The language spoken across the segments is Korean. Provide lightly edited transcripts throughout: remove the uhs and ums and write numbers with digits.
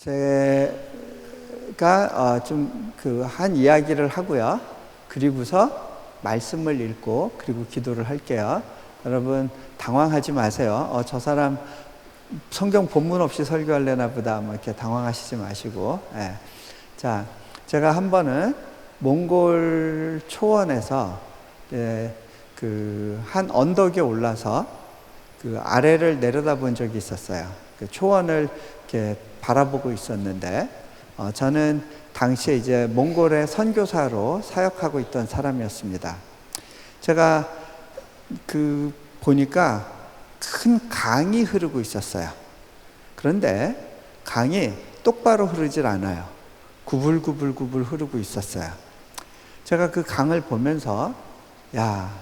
제가 좀 한 이야기를 하고요. 그리고서 말씀을 읽고 그리고 기도를 할게요. 여러분 당황하지 마세요. 저 사람 성경 본문 없이 설교하려나 보다 뭐 이렇게 당황하시지 마시고. 예. 자, 제가 한 번은 몽골 초원에서 한 언덕에 올라서 아래를 내려다본 적이 있었어요. 초원을 이렇게 바라보고 있었는데, 저는 당시에 이제 몽골의 선교사로 사역하고 있던 사람이었습니다. 제가 보니까 큰 강이 흐르고 있었어요. 그런데 강이 똑바로 흐르질 않아요. 구불구불구불 흐르고 있었어요. 제가 그 강을 보면서, 야,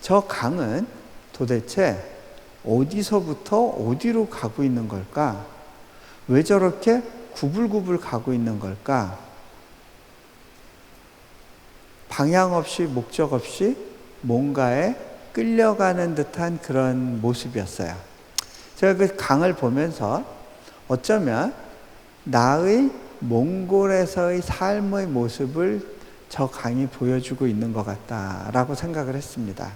저 강은 도대체 어디서부터 어디로 가고 있는 걸까? 왜 저렇게 구불구불 가고 있는 걸까? 방향 없이 목적 없이 뭔가에 끌려가는 듯한 그런 모습이었어요. 제가 그 강을 보면서 어쩌면 나의 몽골에서의 삶의 모습을 저 강이 보여주고 있는 것 같다라고 생각을 했습니다.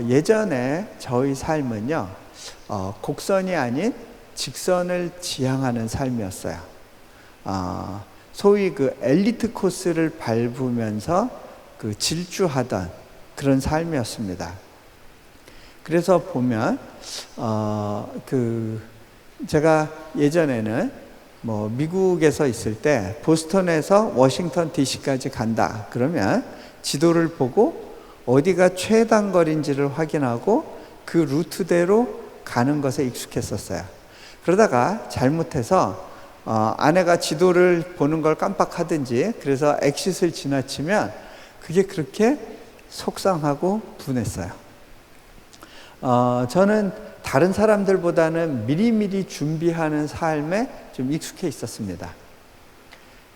예전에 저희 삶은요, 곡선이 아닌 직선을 지향하는 삶이었어요. 소위 엘리트 코스를 밟으면서 질주하던 그런 삶이었습니다. 그래서 보면, 제가 예전에는 미국에서 있을 때 보스턴에서 워싱턴 DC까지 간다. 그러면 지도를 보고 어디가 최단거리인지를 확인하고 그 루트대로 가는 것에 익숙했었어요. 그러다가 잘못해서 아내가 지도를 보는 걸 깜빡하든지 그래서 엑싯을 지나치면 그게 그렇게 속상하고 분했어요. 저는 다른 사람들보다는 미리미리 준비하는 삶에 좀 익숙해 있었습니다.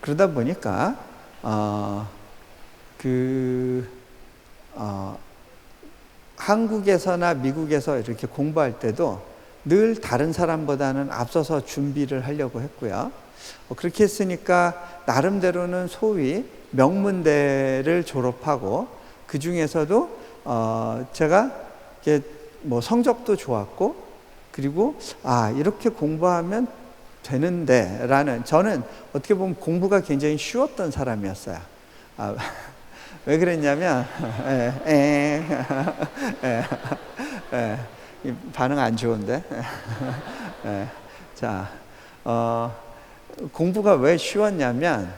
그러다 보니까 한국에서나 미국에서 이렇게 공부할 때도 늘 다른 사람보다는 앞서서 준비를 하려고 했고요. 그렇게 했으니까 나름대로는 소위 명문대를 졸업하고 그 중에서도 제가 성적도 좋았고 그리고 이렇게 공부하면 되는데 라는, 저는 어떻게 보면 공부가 굉장히 쉬웠던 사람이었어요. 왜 그랬냐면 반응 안 좋은데. 자, 공부가 왜 쉬웠냐면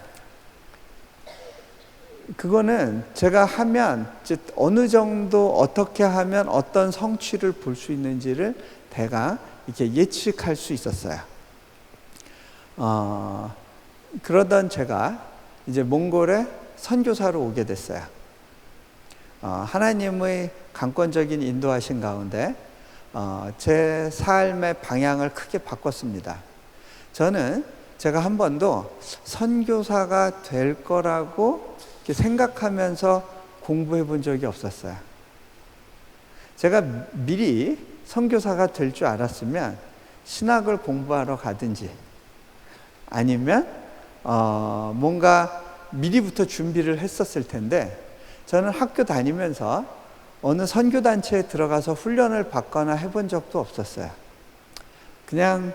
그거는 제가 하면 어느 정도 어떻게 하면 어떤 성취를 볼 수 있는지를 대강 이렇게 예측할 수 있었어요. 그러던 제가 이제 몽골에 선교사로 오게 됐어요. 하나님의 강권적인 인도하신 가운데 제 삶의 방향을 크게 바꿨습니다. 저는 제가 한 번도 선교사가 될 거라고 이렇게 생각하면서 공부해 본 적이 없었어요. 제가 미리 선교사가 될 줄 알았으면 신학을 공부하러 가든지 아니면 뭔가 미리부터 준비를 했었을 텐데, 저는 학교 다니면서 어느 선교단체에 들어가서 훈련을 받거나 해본 적도 없었어요. 그냥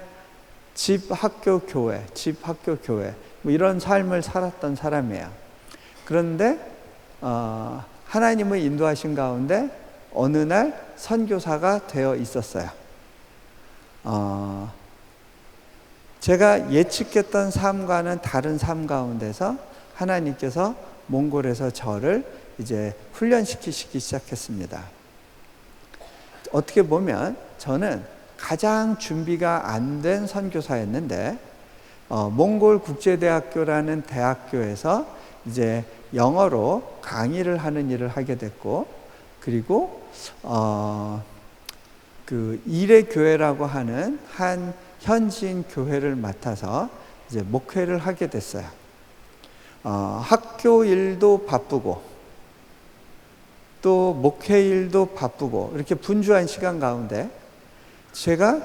집, 학교, 교회 이런 삶을 살았던 사람이에요. 그런데 하나님의 인도하신 가운데 어느 날 선교사가 되어 있었어요. 제가 예측했던 삶과는 다른 삶 가운데서 하나님께서 몽골에서 저를 이제 훈련시키시기 시작했습니다. 어떻게 보면 저는 가장 준비가 안 된 선교사였는데, 몽골 국제대학교라는 대학교에서 이제 영어로 강의를 하는 일을 하게 됐고, 그리고 이레교회라고 하는 한 현지인 교회를 맡아서 이제 목회를 하게 됐어요. 학교 일도 바쁘고 또 목회 일도 바쁘고 이렇게 분주한 시간 가운데 제가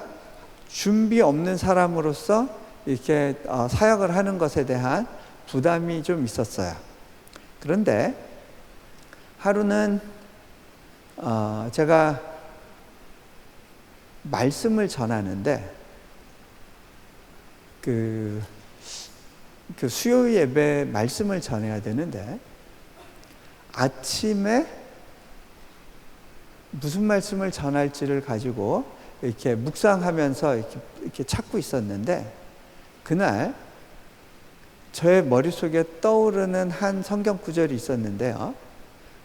준비 없는 사람으로서 이렇게 사역을 하는 것에 대한 부담이 좀 있었어요. 그런데 하루는 제가 말씀을 전하는데 그 수요 예배 말씀을 전해야 되는데 아침에 무슨 말씀을 전할지를 가지고 이렇게 묵상하면서 이렇게 찾고 있었는데 그날 저의 머릿속에 떠오르는 한 성경 구절이 있었는데요.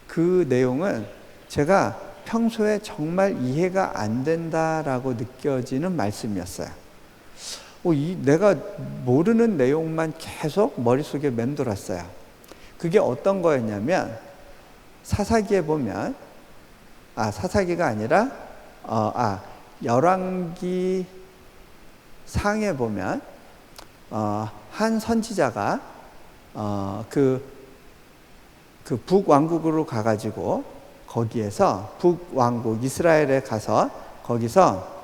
그 내용은 제가 평소에 정말 이해가 안 된다라고 느껴지는 말씀이었어요. 내가 모르는 내용만 계속 머릿속에 맴돌았어요. 그게 어떤 거였냐면 사사기에 보면 사사기가 아니라 열왕기 상에 보면 한 선지자가 그 북왕국으로 가가지고 거기에서 북왕국 이스라엘에 가서 거기서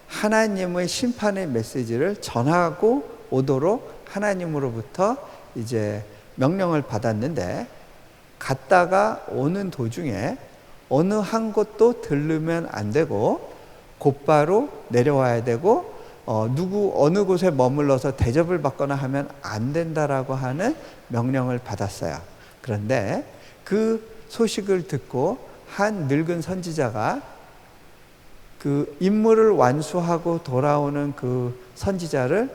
하나님의 심판의 메시지를 전하고 오도록 하나님으로부터 이제 명령을 받았는데 갔다가 오는 도중에 어느 한 곳도 들르면 안 되고 곧바로 내려와야 되고 어느 곳에 머물러서 대접을 받거나 하면 안 된다라고 하는 명령을 받았어요. 그런데 그 소식을 듣고 한 늙은 선지자가 그 임무를 완수하고 돌아오는 그 선지자를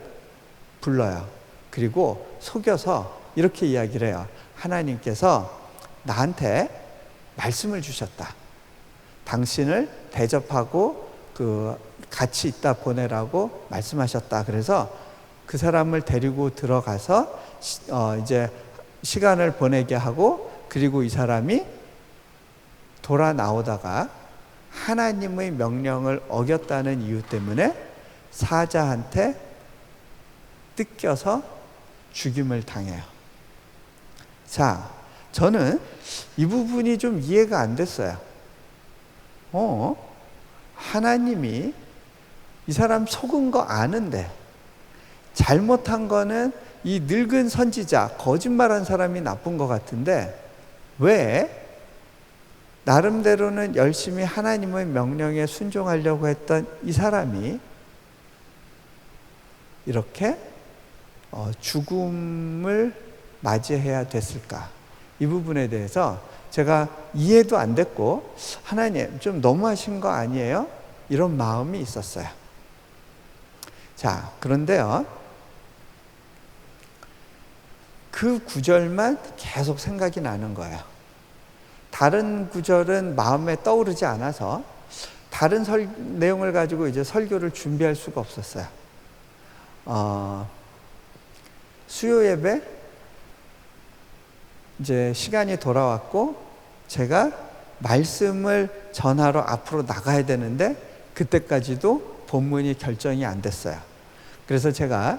불러요. 그리고 속여서 이렇게 이야기를 해요. 하나님께서 나한테 말씀을 주셨다. 당신을 대접하고 같이 있다 보내라고 말씀하셨다. 그래서 그 사람을 데리고 들어가서 이제 시간을 보내게 하고 그리고 이 사람이 돌아 나오다가 하나님의 명령을 어겼다는 이유 때문에 사자한테 뜯겨서 죽임을 당해요. 자, 저는 이 부분이 좀 이해가 안 됐어요. 하나님이 이 사람 속은 거 아는데 잘못한 거는 이 늙은 선지자, 거짓말한 사람이 나쁜 것 같은데 왜 나름대로는 열심히 하나님의 명령에 순종하려고 했던 이 사람이 이렇게 죽음을 맞이해야 됐을까? 이 부분에 대해서 제가 이해도 안 됐고 하나님 좀 너무하신 거 아니에요? 이런 마음이 있었어요. 자, 그런데요. 그 구절만 계속 생각이 나는 거예요. 다른 구절은 마음에 떠오르지 않아서 다른 내용을 가지고 이제 설교를 준비할 수가 없었어요. 수요 예배 이제 시간이 돌아왔고 제가 말씀을 전하러 앞으로 나가야 되는데 그때까지도 본문이 결정이 안 됐어요. 그래서 제가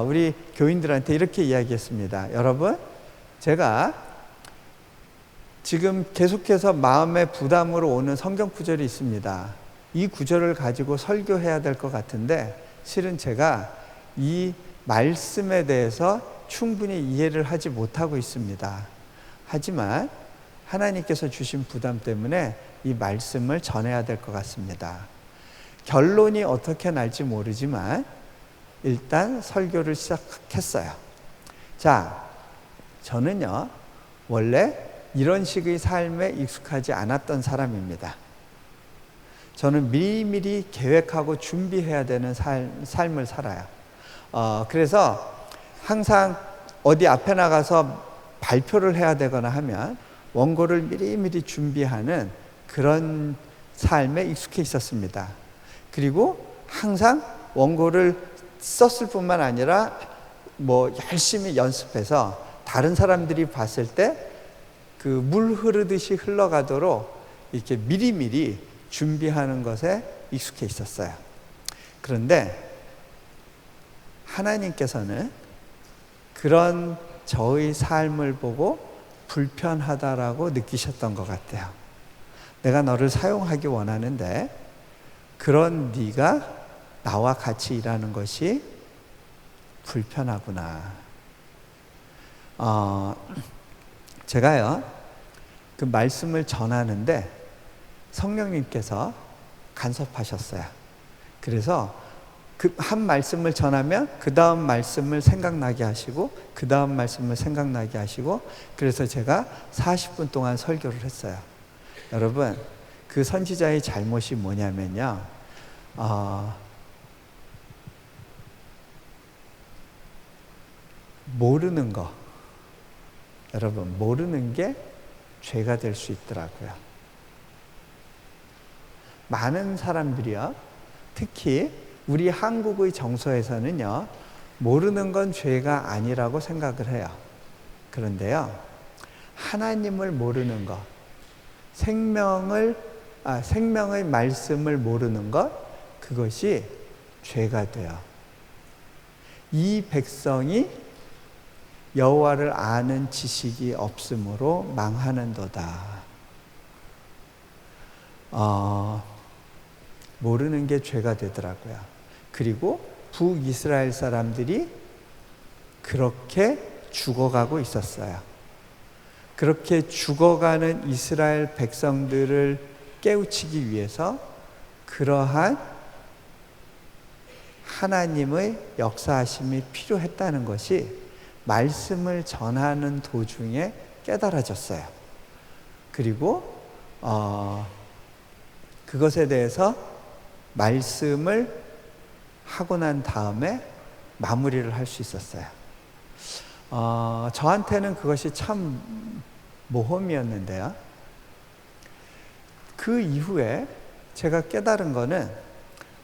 우리 교인들한테 이렇게 이야기했습니다. 여러분, 제가 지금 계속해서 마음의 부담으로 오는 성경 구절이 있습니다. 이 구절을 가지고 설교해야 될 것 같은데 실은 제가 이 말씀에 대해서 충분히 이해를 하지 못하고 있습니다. 하지만 하나님께서 주신 부담 때문에 이 말씀을 전해야 될 것 같습니다. 결론이 어떻게 날지 모르지만 일단 설교를 시작했어요. 자, 저는요 원래 이런 식의 삶에 익숙하지 않았던 사람입니다. 저는 미리미리 계획하고 준비해야 되는 삶을 살아요. 그래서 항상 어디 앞에 나가서 발표를 해야 되거나 하면 원고를 미리미리 준비하는 그런 삶에 익숙해 있었습니다. 그리고 항상 원고를 썼을 뿐만 아니라 열심히 연습해서 다른 사람들이 봤을 때 그 물 흐르듯이 흘러가도록 이렇게 미리미리 준비하는 것에 익숙해 있었어요. 그런데 하나님께서는 그런 저의 삶을 보고 불편하다라고 느끼셨던 것 같아요. 내가 너를 사용하기 원하는데 그런 네가 나와 같이 일하는 것이 불편하구나. 제가요, 그 말씀을 전하는데 성령님께서 간섭하셨어요. 그래서 그 한 말씀을 전하면 그 다음 말씀을 생각나게 하시고 그 다음 말씀을 생각나게 하시고, 그래서 제가 40분 동안 설교를 했어요. 여러분, 그 선지자의 잘못이 뭐냐면요, 모르는 거, 여러분, 모르는 게 죄가 될 수 있더라고요. 많은 사람들이요, 특히 우리 한국의 정서에서는요, 모르는 건 죄가 아니라고 생각을 해요. 그런데요, 하나님을 모르는 것, 생명의 말씀을 모르는 것, 그것이 죄가 돼요. 이 백성이 여호와를 아는 지식이 없으므로 망하는도다. 모르는 게 죄가 되더라고요. 그리고 북이스라엘 사람들이 그렇게 죽어가고 있었어요. 그렇게 죽어가는 이스라엘 백성들을 깨우치기 위해서 그러한 하나님의 역사하심이 필요했다는 것이 말씀을 전하는 도중에 깨달아졌어요. 그리고 그것에 대해서 말씀을 하고 난 다음에 마무리를 할 수 있었어요. 저한테는 그것이 참 모험이었는데요. 그 이후에 제가 깨달은 거는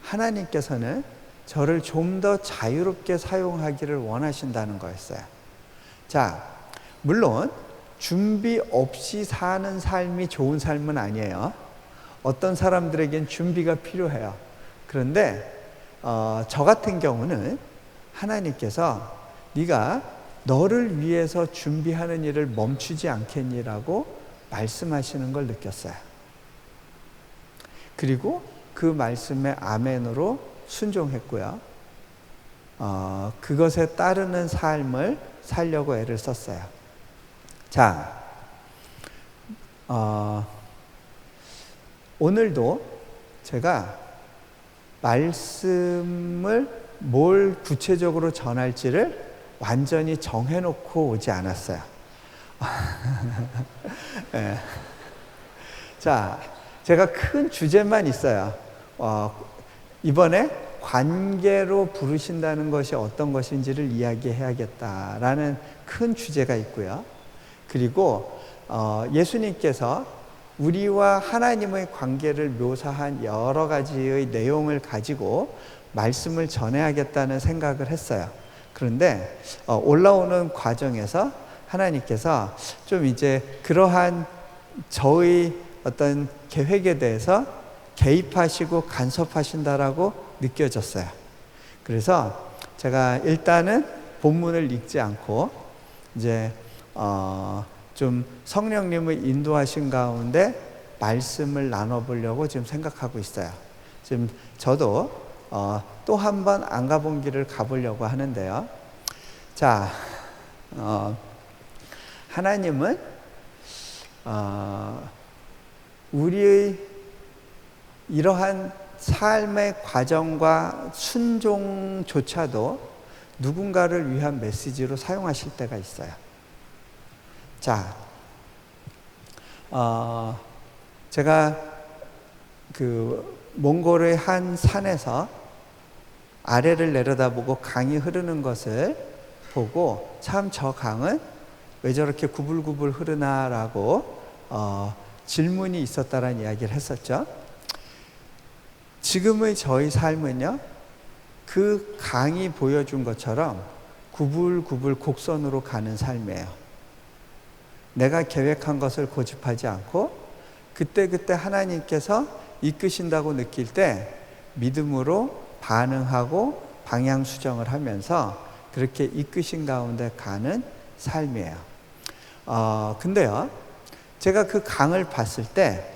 하나님께서는 저를 좀 더 자유롭게 사용하기를 원하신다는 거였어요. 자, 물론 준비 없이 사는 삶이 좋은 삶은 아니에요. 어떤 사람들에겐 준비가 필요해요. 그런데 저 같은 경우는 하나님께서 네가 너를 위해서 준비하는 일을 멈추지 않겠니라고 말씀하시는 걸 느꼈어요. 그리고 그 말씀에 아멘으로 순종했고요. 그것에 따르는 삶을 살려고 애를 썼어요. 자, 오늘도 제가 말씀을 뭘 구체적으로 전할지를 완전히 정해놓고 오지 않았어요. 네. 자, 제가 큰 주제만 있어요. 이번에 관계로 부르신다는 것이 어떤 것인지를 이야기해야겠다라는 큰 주제가 있고요. 그리고 예수님께서 우리와 하나님의 관계를 묘사한 여러 가지의 내용을 가지고 말씀을 전해야겠다는 생각을 했어요. 그런데 올라오는 과정에서 하나님께서 좀 이제 그러한 저의 어떤 계획에 대해서 개입하시고 간섭하신다라고 느껴졌어요. 그래서 제가 일단은 본문을 읽지 않고 이제 좀 성령님의 인도하신 가운데 말씀을 나눠보려고 지금 생각하고 있어요. 지금 저도 또 한 번 안 가본 길을 가보려고 하는데요. 자, 하나님은 우리의 이러한 삶의 과정과 순종조차도 누군가를 위한 메시지로 사용하실 때가 있어요. 자, 제가 그 몽골의 한 산에서 아래를 내려다보고 강이 흐르는 것을 보고 참 저 강은 왜 저렇게 구불구불 흐르나라고 질문이 있었다라는 이야기를 했었죠. 지금의 저희 삶은요, 그 강이 보여준 것처럼 구불구불 곡선으로 가는 삶이에요. 내가 계획한 것을 고집하지 않고 그때그때 하나님께서 이끄신다고 느낄 때 믿음으로 반응하고 방향 수정을 하면서 그렇게 이끄신 가운데 가는 삶이에요. 근데요, 제가 그 강을 봤을 때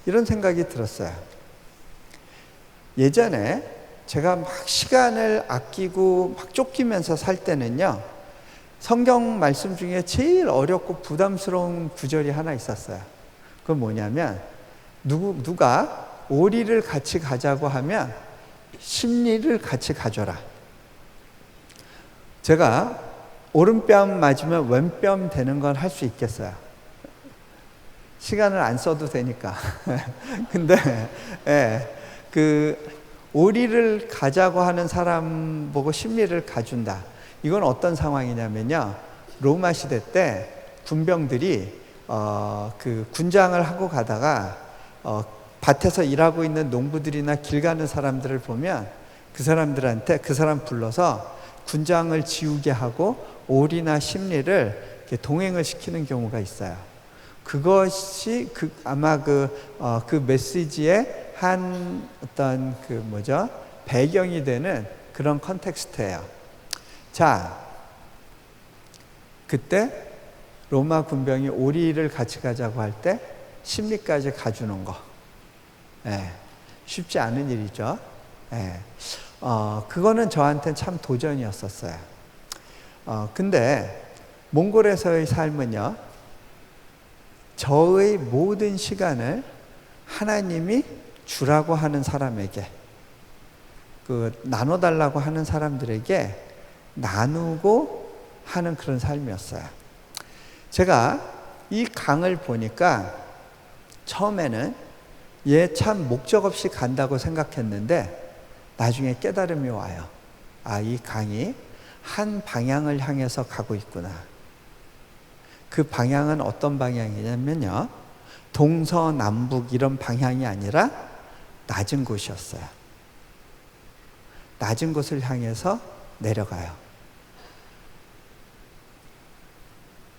이런 생각이 들었어요. 예전에 제가 막 시간을 아끼고 막 쫓기면서 살 때는요, 성경 말씀 중에 제일 어렵고 부담스러운 구절이 하나 있었어요. 그건 뭐냐면, 누가 오리를 같이 가자고 하면 십리를 같이 가져라. 제가 오른뺨 맞으면 왼뺨 되는 건 할 수 있겠어요. 시간을 안 써도 되니까. 근데, 예, 오리를 가자고 하는 사람 보고 십리를 가준다. 이건 어떤 상황이냐면요, 로마 시대 때 군병들이 군장을 하고 가다가 밭에서 일하고 있는 농부들이나 길 가는 사람들을 보면 그 사람들한테 그 사람 불러서 군장을 지우게 하고 오리나 십리를 이렇게 동행을 시키는 경우가 있어요. 그것이 아마 그 메시지의 한 어떤 배경이 되는 그런 컨텍스트예요. 자, 그때 로마 군병이 오리를 같이 가자고 할 때 십리까지 가주는 거, 쉽지 않은 일이죠. 그거는 저한테는 참 도전이었었어요. 근데 몽골에서의 삶은요, 저의 모든 시간을 하나님이 주라고 하는 사람에게, 나눠달라고 하는 사람들에게 나누고 하는 그런 삶이었어요. 제가 이 강을 보니까 처음에는 얘 참 목적 없이 간다고 생각했는데 나중에 깨달음이 와요. 이 강이 한 방향을 향해서 가고 있구나. 그 방향은 어떤 방향이냐면요, 동서남북 이런 방향이 아니라 낮은 곳이었어요. 낮은 곳을 향해서 내려가요.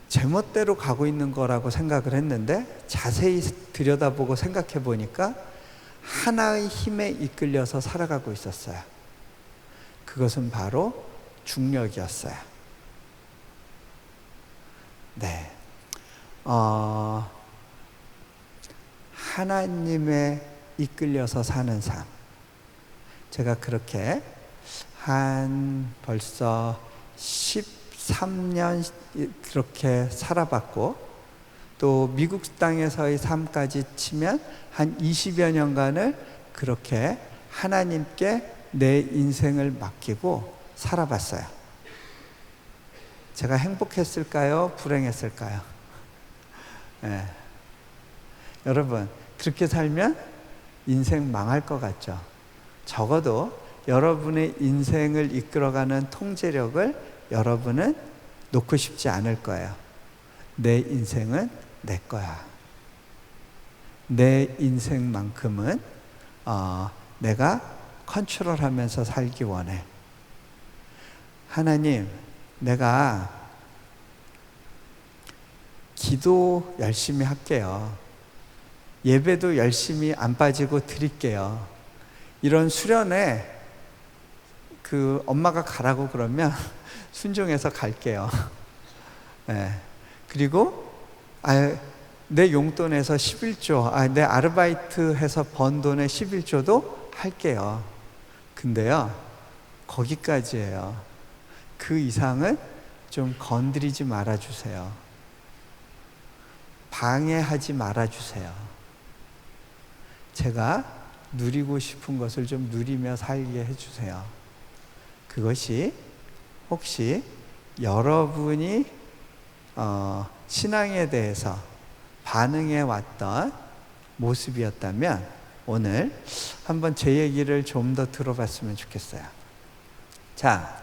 제멋대로 가고 있는 거라고 생각을 했는데 자세히 들여다보고 생각해 보니까 하나의 힘에 이끌려서 살아가고 있었어요. 그것은 바로 중력이었어요. 네. 하나님에 이끌려서 사는 삶. 제가 그렇게 벌써 13년 그렇게 살아봤고, 또 미국 땅에서의 삶까지 치면 한 20여 년간을 그렇게 하나님께 내 인생을 맡기고 살아봤어요. 제가 행복했을까요? 불행했을까요? 여러분, 그렇게 살면 인생 망할 것 같죠? 적어도 여러분의 인생을 이끌어가는 통제력을 여러분은 놓고 싶지 않을 거예요. 내 인생은 내 거야. 내 인생만큼은 내가 컨트롤하면서 살기 원해. 하나님, 내가 기도 열심히 할게요. 예배도 열심히 안 빠지고 드릴게요. 이런 수련회 엄마가 가라고 그러면 순종해서 갈게요. 그리고 내 용돈에서 11조, 내 아르바이트 해서 번 돈의 11조도 할게요. 근데요, 거기까지예요. 그 이상은 좀 건드리지 말아주세요. 방해하지 말아주세요. 제가 누리고 싶은 것을 좀 누리며 살게 해주세요. 그것이 혹시 여러분이 신앙에 대해서 반응해 왔던 모습이었다면 오늘 한번 제 얘기를 좀 더 들어봤으면 좋겠어요. 자,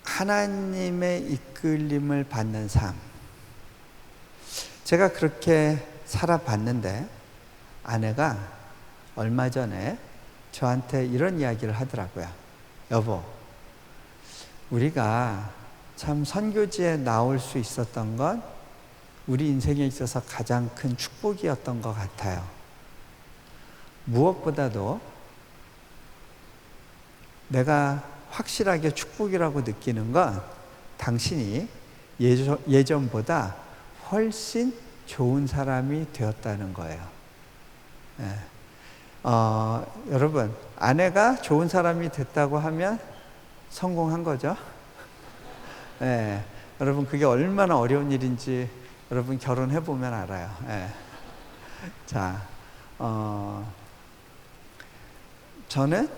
하나님의 이끌림을 받는 삶. 제가 그렇게 살아봤는데 아내가 얼마 전에 저한테 이런 이야기를 하더라고요. 여보, 우리가 참 선교지에 나올 수 있었던 건 우리 인생에 있어서 가장 큰 축복이었던 것 같아요. 무엇보다도 내가 확실하게 축복이라고 느끼는 건 당신이 예전보다 훨씬 좋은 사람이 되었다는 거예요. 예. 여러분, 아내가 좋은 사람이 됐다고 하면 성공한 거죠. 예. 여러분, 그게 얼마나 어려운 일인지 여러분 결혼해 보면 알아요. 예. 자, 저는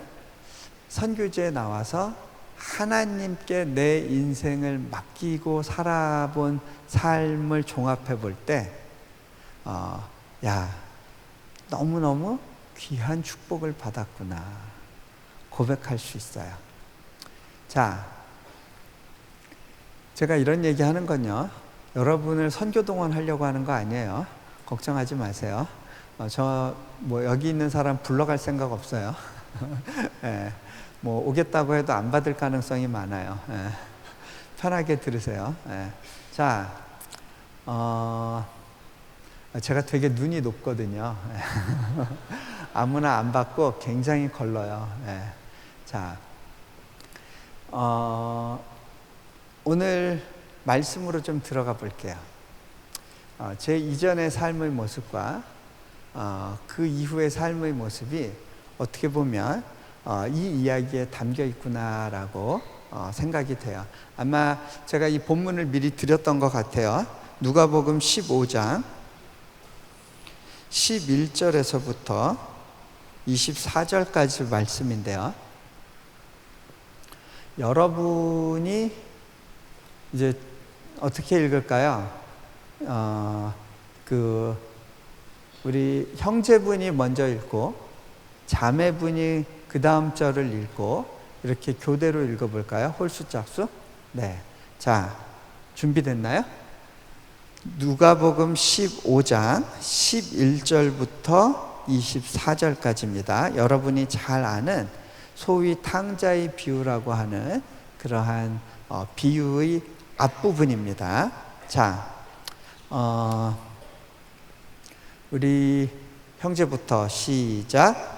선교지에 나와서 하나님께 내 인생을 맡기고 살아본 삶을 종합해 볼 때, 야, 너무너무 귀한 축복을 받았구나 고백할 수 있어요. 자, 제가 이런 얘기 하는 건요, 여러분을 선교 동원하려고 하는 거 아니에요. 걱정하지 마세요. 여기 있는 사람 불러갈 생각 없어요. 예, 오겠다고 해도 안 받을 가능성이 많아요. 예, 편하게 들으세요. 예. 자, 제가 되게 눈이 높거든요. 아무나 안 받고 굉장히 걸러요. 예. 자, 오늘 말씀으로 좀 들어가 볼게요. 제 이전의 삶의 모습과 그 이후의 삶의 모습이 어떻게 보면 이 이야기에 담겨 있구나라고 생각이 돼요. 아마 제가 이 본문을 미리 드렸던 것 같아요. 누가복음 15장 11절에서부터 24절까지 말씀인데요. 여러분이 이제 어떻게 읽을까요? 우리 형제분이 먼저 읽고 자매분이 그 다음 절을 읽고 이렇게 교대로 읽어볼까요? 홀수짝수? 네. 자, 준비됐나요? 누가복음 15장 11절부터 24절까지입니다. 여러분이 잘 아는 소위 탕자의 비유라고 하는 그러한 비유의 앞부분입니다. 자, 우리 형제부터 시작.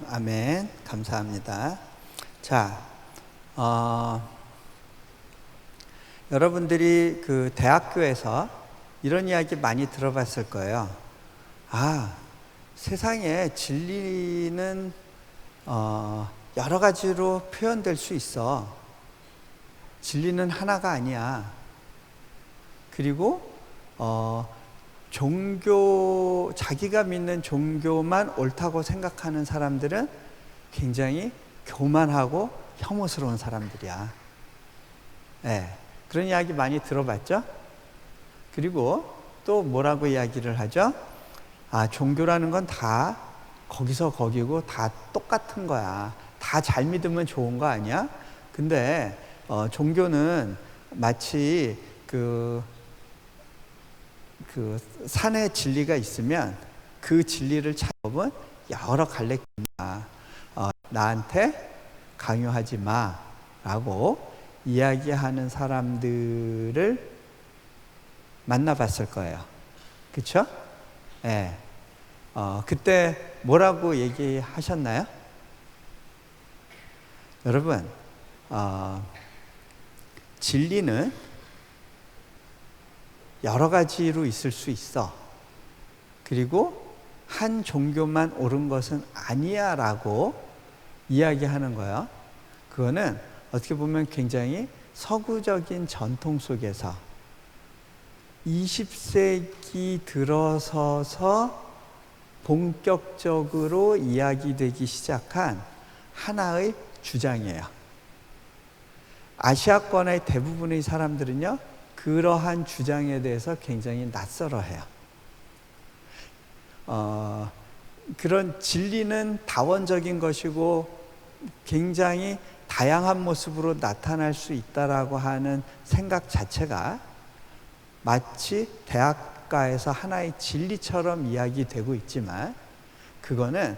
아멘. 감사합니다. 자, 여러분들이 그 대학교에서 이런 이야기 많이 들어봤을 거예요. 세상에 진리는 여러 가지로 표현될 수 있어. 진리는 하나가 아니야. 그리고 자기가 믿는 종교만 옳다고 생각하는 사람들은 굉장히 교만하고 혐오스러운 사람들이야. 네, 그런 이야기 많이 들어봤죠? 그리고 또 뭐라고 이야기를 하죠? 종교라는 건 다 거기서 거기고 다 똑같은 거야. 다 잘 믿으면 좋은 거 아니야? 근데 종교는 마치 그 산에 진리가 있으면 그 진리를 찾아보면 여러 갈래 길이야. 나한테 강요하지 마라고 이야기하는 사람들을 만나봤을 거예요. 그렇죠? 예. 그때 뭐라고 얘기하셨나요? 여러분, 진리는 여러 가지로 있을 수 있어. 그리고 한 종교만 옳은 것은 아니야 라고 이야기하는 거예요. 그거는 어떻게 보면 굉장히 서구적인 전통 속에서 20세기 들어서서 본격적으로 이야기되기 시작한 하나의 주장이에요. 아시아권의 대부분의 사람들은요, 그러한 주장에 대해서 굉장히 낯설어해요. 그런 진리는 다원적인 것이고 굉장히 다양한 모습으로 나타날 수 있다라고 하는 생각 자체가 마치 대학가에서 하나의 진리처럼 이야기되고 있지만, 그거는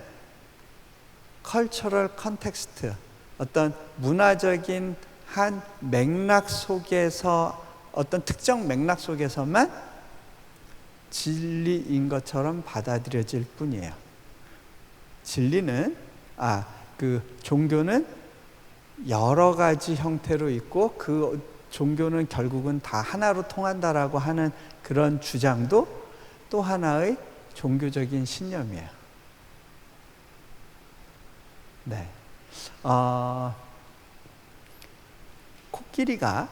컬처럴 컨텍스트, 어떤 문화적인 한 맥락 속에서, 어떤 특정 맥락 속에서만 진리인 것처럼 받아들여질 뿐이에요. 진리는, 종교는 여러 가지 형태로 있고 그 종교는 결국은 다 하나로 통한다라고 하는 그런 주장도 또 하나의 종교적인 신념이에요. 네. 코끼리가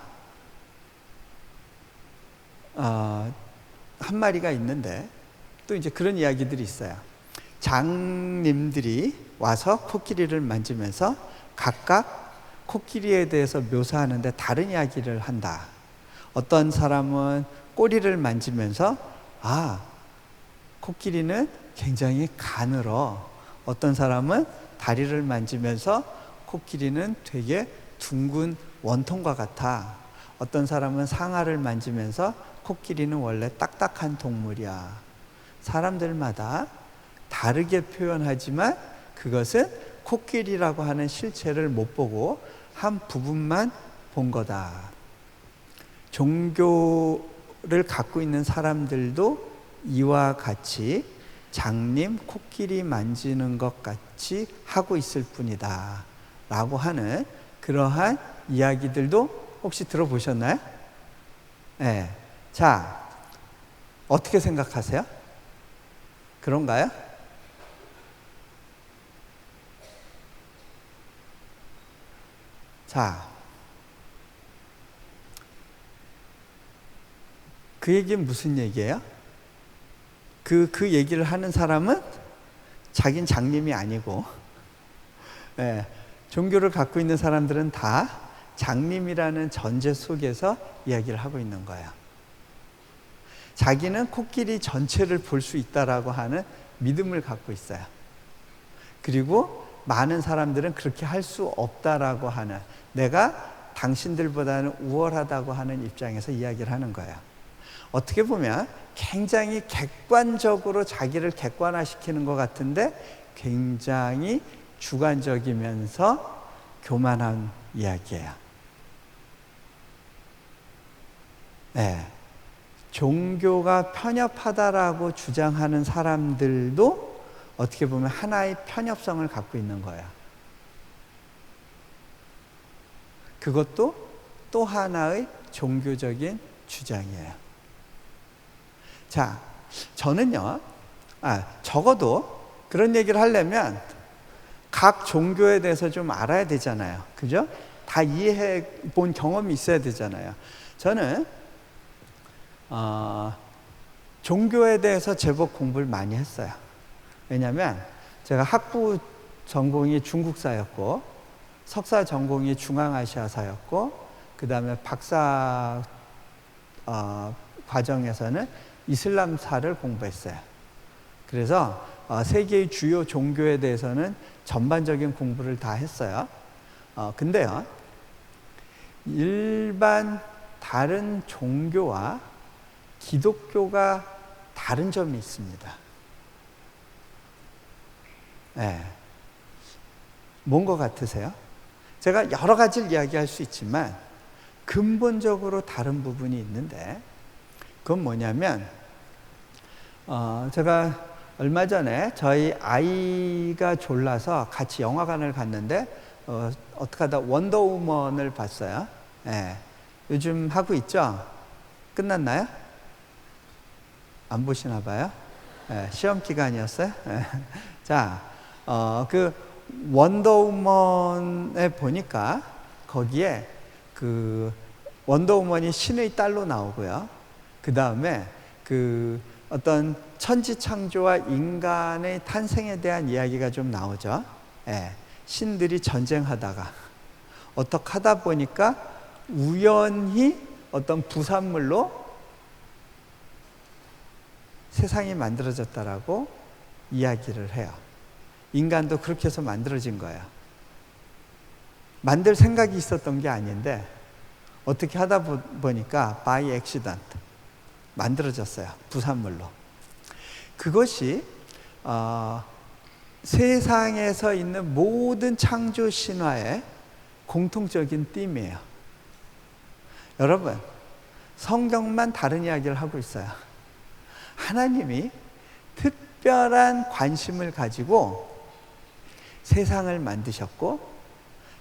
한 마리가 있는데 또 이제 그런 이야기들이 있어요. 장님들이 와서 코끼리를 만지면서 각각 코끼리에 대해서 묘사하는데 다른 이야기를 한다. 어떤 사람은 꼬리를 만지면서 코끼리는 굉장히 가늘어. 어떤 사람은 다리를 만지면서 코끼리는 되게 둥근 원통과 같아. 어떤 사람은 상아를 만지면서 코끼리는 원래 딱딱한 동물이야. 사람들마다 다르게 표현하지만 그것은 코끼리라고 하는 실체를 못 보고 한 부분만 본 거다. 종교를 갖고 있는 사람들도 이와 같이 장님 코끼리 만지는 것 같이 하고 있을 뿐이다 라고 하는 그러한 이야기들도 혹시 들어보셨나요? 네. 자, 어떻게 생각하세요? 그런가요? 자, 그 얘기는 무슨 얘기예요? 그 얘기를 하는 사람은 자긴 장님이 아니고, 종교를 갖고 있는 사람들은 다 장님이라는 전제 속에서 이야기를 하고 있는 거예요. 자기는 코끼리 전체를 볼 수 있다라고 하는 믿음을 갖고 있어요. 그리고 많은 사람들은 그렇게 할 수 없다라고 하는, 내가 당신들보다는 우월하다고 하는 입장에서 이야기를 하는 거예요. 어떻게 보면 굉장히 객관적으로 자기를 객관화시키는 것 같은데 굉장히 주관적이면서 교만한 이야기예요. 네. 종교가 편협하다라고 주장하는 사람들도 어떻게 보면 하나의 편협성을 갖고 있는 거예요. 그것도 또 하나의 종교적인 주장이에요. 자, 저는요, 적어도 그런 얘기를 하려면 각 종교에 대해서 좀 알아야 되잖아요. 그죠? 다 이해해 본 경험이 있어야 되잖아요. 저는 종교에 대해서 제법 공부를 많이 했어요. 왜냐하면 제가 학부 전공이 중국사였고 석사 전공이 중앙아시아사였고 그 다음에 박사 과정에서는 이슬람사를 공부했어요. 그래서 세계의 주요 종교에 대해서는 전반적인 공부를 다 했어요. 근데요, 일반 다른 종교와 기독교가 다른 점이 있습니다. 네. 뭔 것 같으세요? 제가 여러 가지를 이야기할 수 있지만 근본적으로 다른 부분이 있는데, 그건 뭐냐면 제가 얼마 전에 저희 아이가 졸라서 같이 영화관을 갔는데 어떻게 하다 원더우먼을 봤어요. 네. 요즘 하고 있죠? 끝났나요? 안 보시나 봐요? 네. 시험 기간이었어요? 네. 자, 그 원더우먼에 보니까 거기에 그 원더우먼이 신의 딸로 나오고요. 그 다음에 그 어떤 천지창조와 인간의 탄생에 대한 이야기가 좀 나오죠. 예, 신들이 전쟁하다가 어떻게 하다 보니까 우연히 어떤 부산물로 세상이 만들어졌다라고 이야기를 해요. 인간도 그렇게 해서 만들어진 거예요. 만들 생각이 있었던 게 아닌데 어떻게 하다 보니까 by accident 만들어졌어요. 부산물로. 그것이 세상에서 있는 모든 창조 신화의 공통적인 띠이에요. 여러분, 성경만 다른 이야기를 하고 있어요. 하나님이 특별한 관심을 가지고 세상을 만드셨고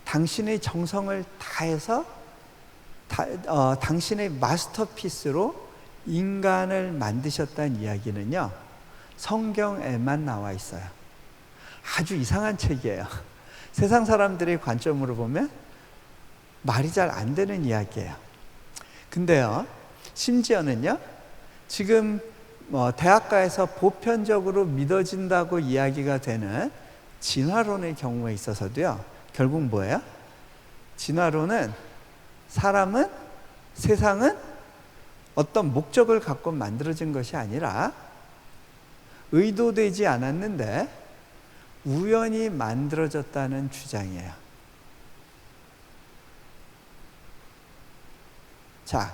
당신의 정성을 다해서 당신의 마스터피스로 인간을 만드셨다는 이야기는요, 성경에만 나와 있어요. 아주 이상한 책이에요. 세상 사람들의 관점으로 보면 말이 잘 안 되는 이야기예요. 근데요, 심지어는요, 지금 대학가에서 보편적으로 믿어진다고 이야기가 되는 진화론의 경우에 있어서도요, 결국 뭐예요? 진화론은 사람은, 세상은 어떤 목적을 갖고 만들어진 것이 아니라 의도되지 않았는데 우연히 만들어졌다는 주장이에요. 자,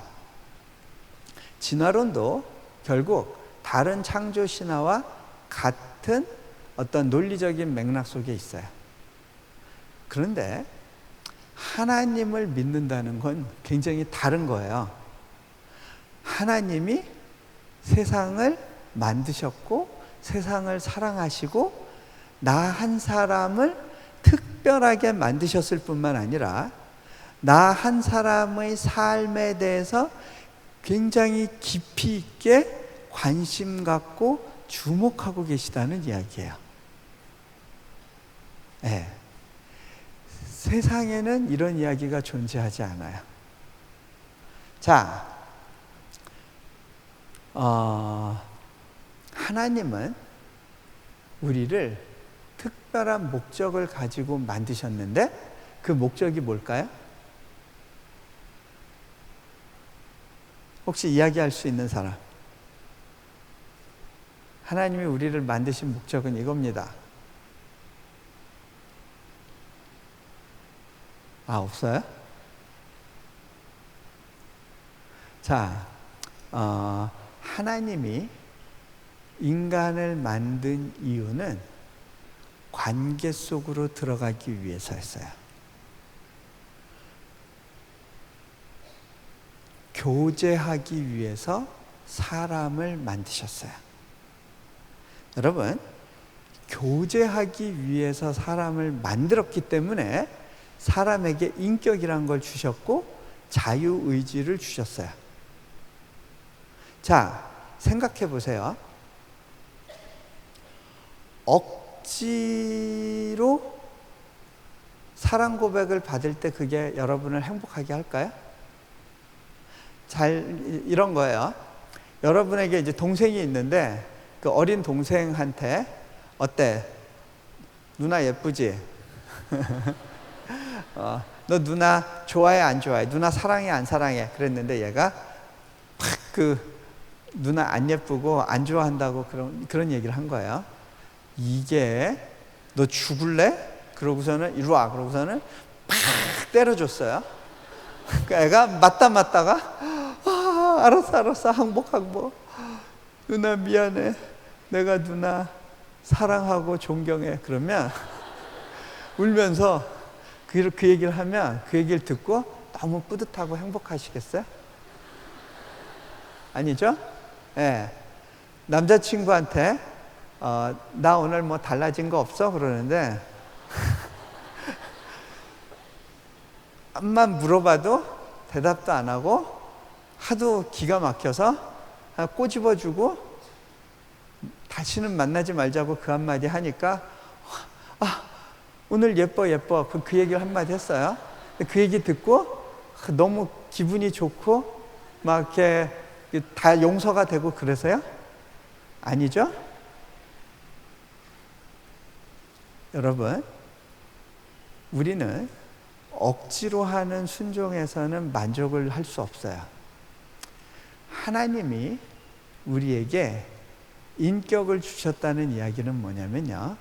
진화론도 결국 다른 창조 신화와 같은 어떤 논리적인 맥락 속에 있어요. 그런데 하나님을 믿는다는 건 굉장히 다른 거예요. 하나님이 세상을 만드셨고 세상을 사랑하시고 나 한 사람을 특별하게 만드셨을 뿐만 아니라 나 한 사람의 삶에 대해서 굉장히 깊이 있게 관심 갖고 주목하고 계시다는 이야기예요. 네. 세상에는 이런 이야기가 존재하지 않아요. 자, 하나님은 우리를 특별한 목적을 가지고 만드셨는데 그 목적이 뭘까요? 혹시 이야기할 수 있는 사람? 하나님이 우리를 만드신 목적은 이겁니다. 없어요? 자, 하나님이 인간을 만든 이유는 관계 속으로 들어가기 위해서였어요. 교제하기 위해서 사람을 만드셨어요. 여러분, 교제하기 위해서 사람을 만들었기 때문에 사람에게 인격이란 걸 주셨고 자유의지를 주셨어요. 자, 생각해 보세요. 억지로 사랑 고백을 받을 때 그게 여러분을 행복하게 할까요? 이런 거예요. 여러분에게 이제 동생이 있는데 그 어린 동생한테 어때? 누나 예쁘지? 너 누나 좋아해 안 좋아해? 누나 사랑해 안 사랑해? 그랬는데 얘가 팍 누나 안 예쁘고 안 좋아한다고 그런 얘기를 한 거예요. 이게 너 죽을래? 그러고서는 이리 와. 그러고서는 팍 때려줬어요. 그 애가 맞다가 알았어 항복. 누나 미안해. 내가 누나 사랑하고 존경해. 그러면 울면서 그 얘기를 하면 그 얘기를 듣고 너무 뿌듯하고 행복하시겠어요? 아니죠? 예. 남자친구한테 나 오늘 뭐 달라진 거 없어? 그러는데 암만 물어봐도 대답도 안 하고 하도 기가 막혀서 꼬집어주고 다시는 만나지 말자고 그 한마디 하니까 오늘 예뻐 그 얘기를 한마디 했어요. 그 얘기 듣고 너무 기분이 좋고 막 이렇게 다 용서가 되고 그래서요? 아니죠? 여러분, 우리는 억지로 하는 순종에서는 만족을 할 수 없어요. 하나님이 우리에게 인격을 주셨다는 이야기는 뭐냐면요,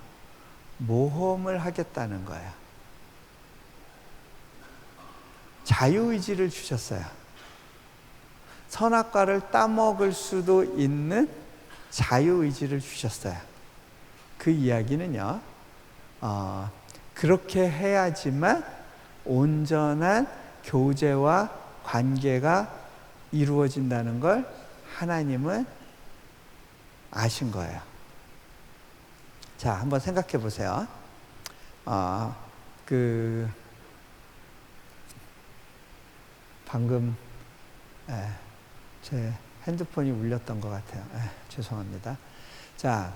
모험을 하겠다는 거예요. 자유의지를 주셨어요. 선악과를 따먹을 수도 있는 자유의지를 주셨어요. 그 이야기는요, 그렇게 해야지만 온전한 교제와 관계가 이루어진다는 걸 하나님은 아신 거예요. 자, 한번 생각해 보세요. 방금 제 핸드폰이 울렸던 것 같아요. 죄송합니다. 자,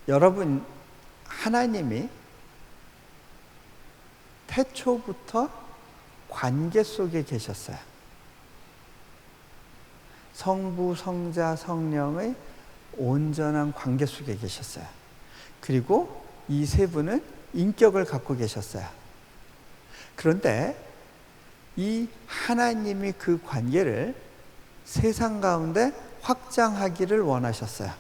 여러분, 하나님이 태초부터 관계 속에 계셨어요. 성부, 성자, 성령의 온전한 관계 속에 계셨어요. 그리고 이 세 분은 인격을 갖고 계셨어요. 그런데 이 하나님이 그 관계를 세상 가운데 확장하기를 원하셨어요.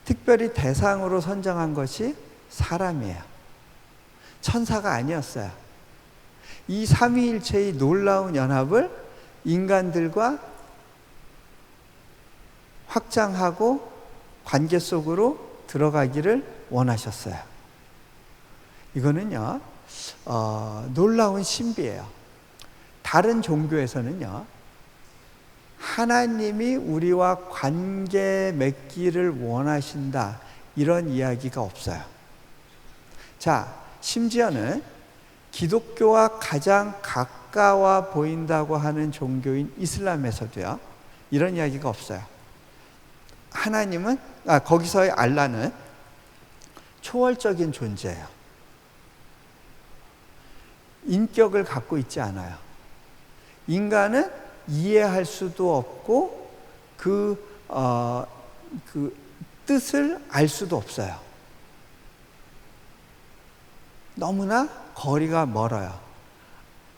특별히 대상으로 선정한 것이 사람이에요. 천사가 아니었어요. 이 삼위일체의 놀라운 연합을 인간들과 확장하고 관계 속으로 들어가기를 원하셨어요. 이거는요, 놀라운 신비예요. 다른 종교에서는요, 하나님이 우리와 관계 맺기를 원하신다, 이런 이야기가 없어요. 자, 심지어는 기독교와 가장 가까워 보인다고 하는 종교인 이슬람에서도요, 이런 이야기가 없어요. 하나님은, 거기서의 알라는 초월적인 존재예요. 인격을 갖고 있지 않아요. 인간은 이해할 수도 없고 그 뜻을 알 수도 없어요. 너무나 거리가 멀어요.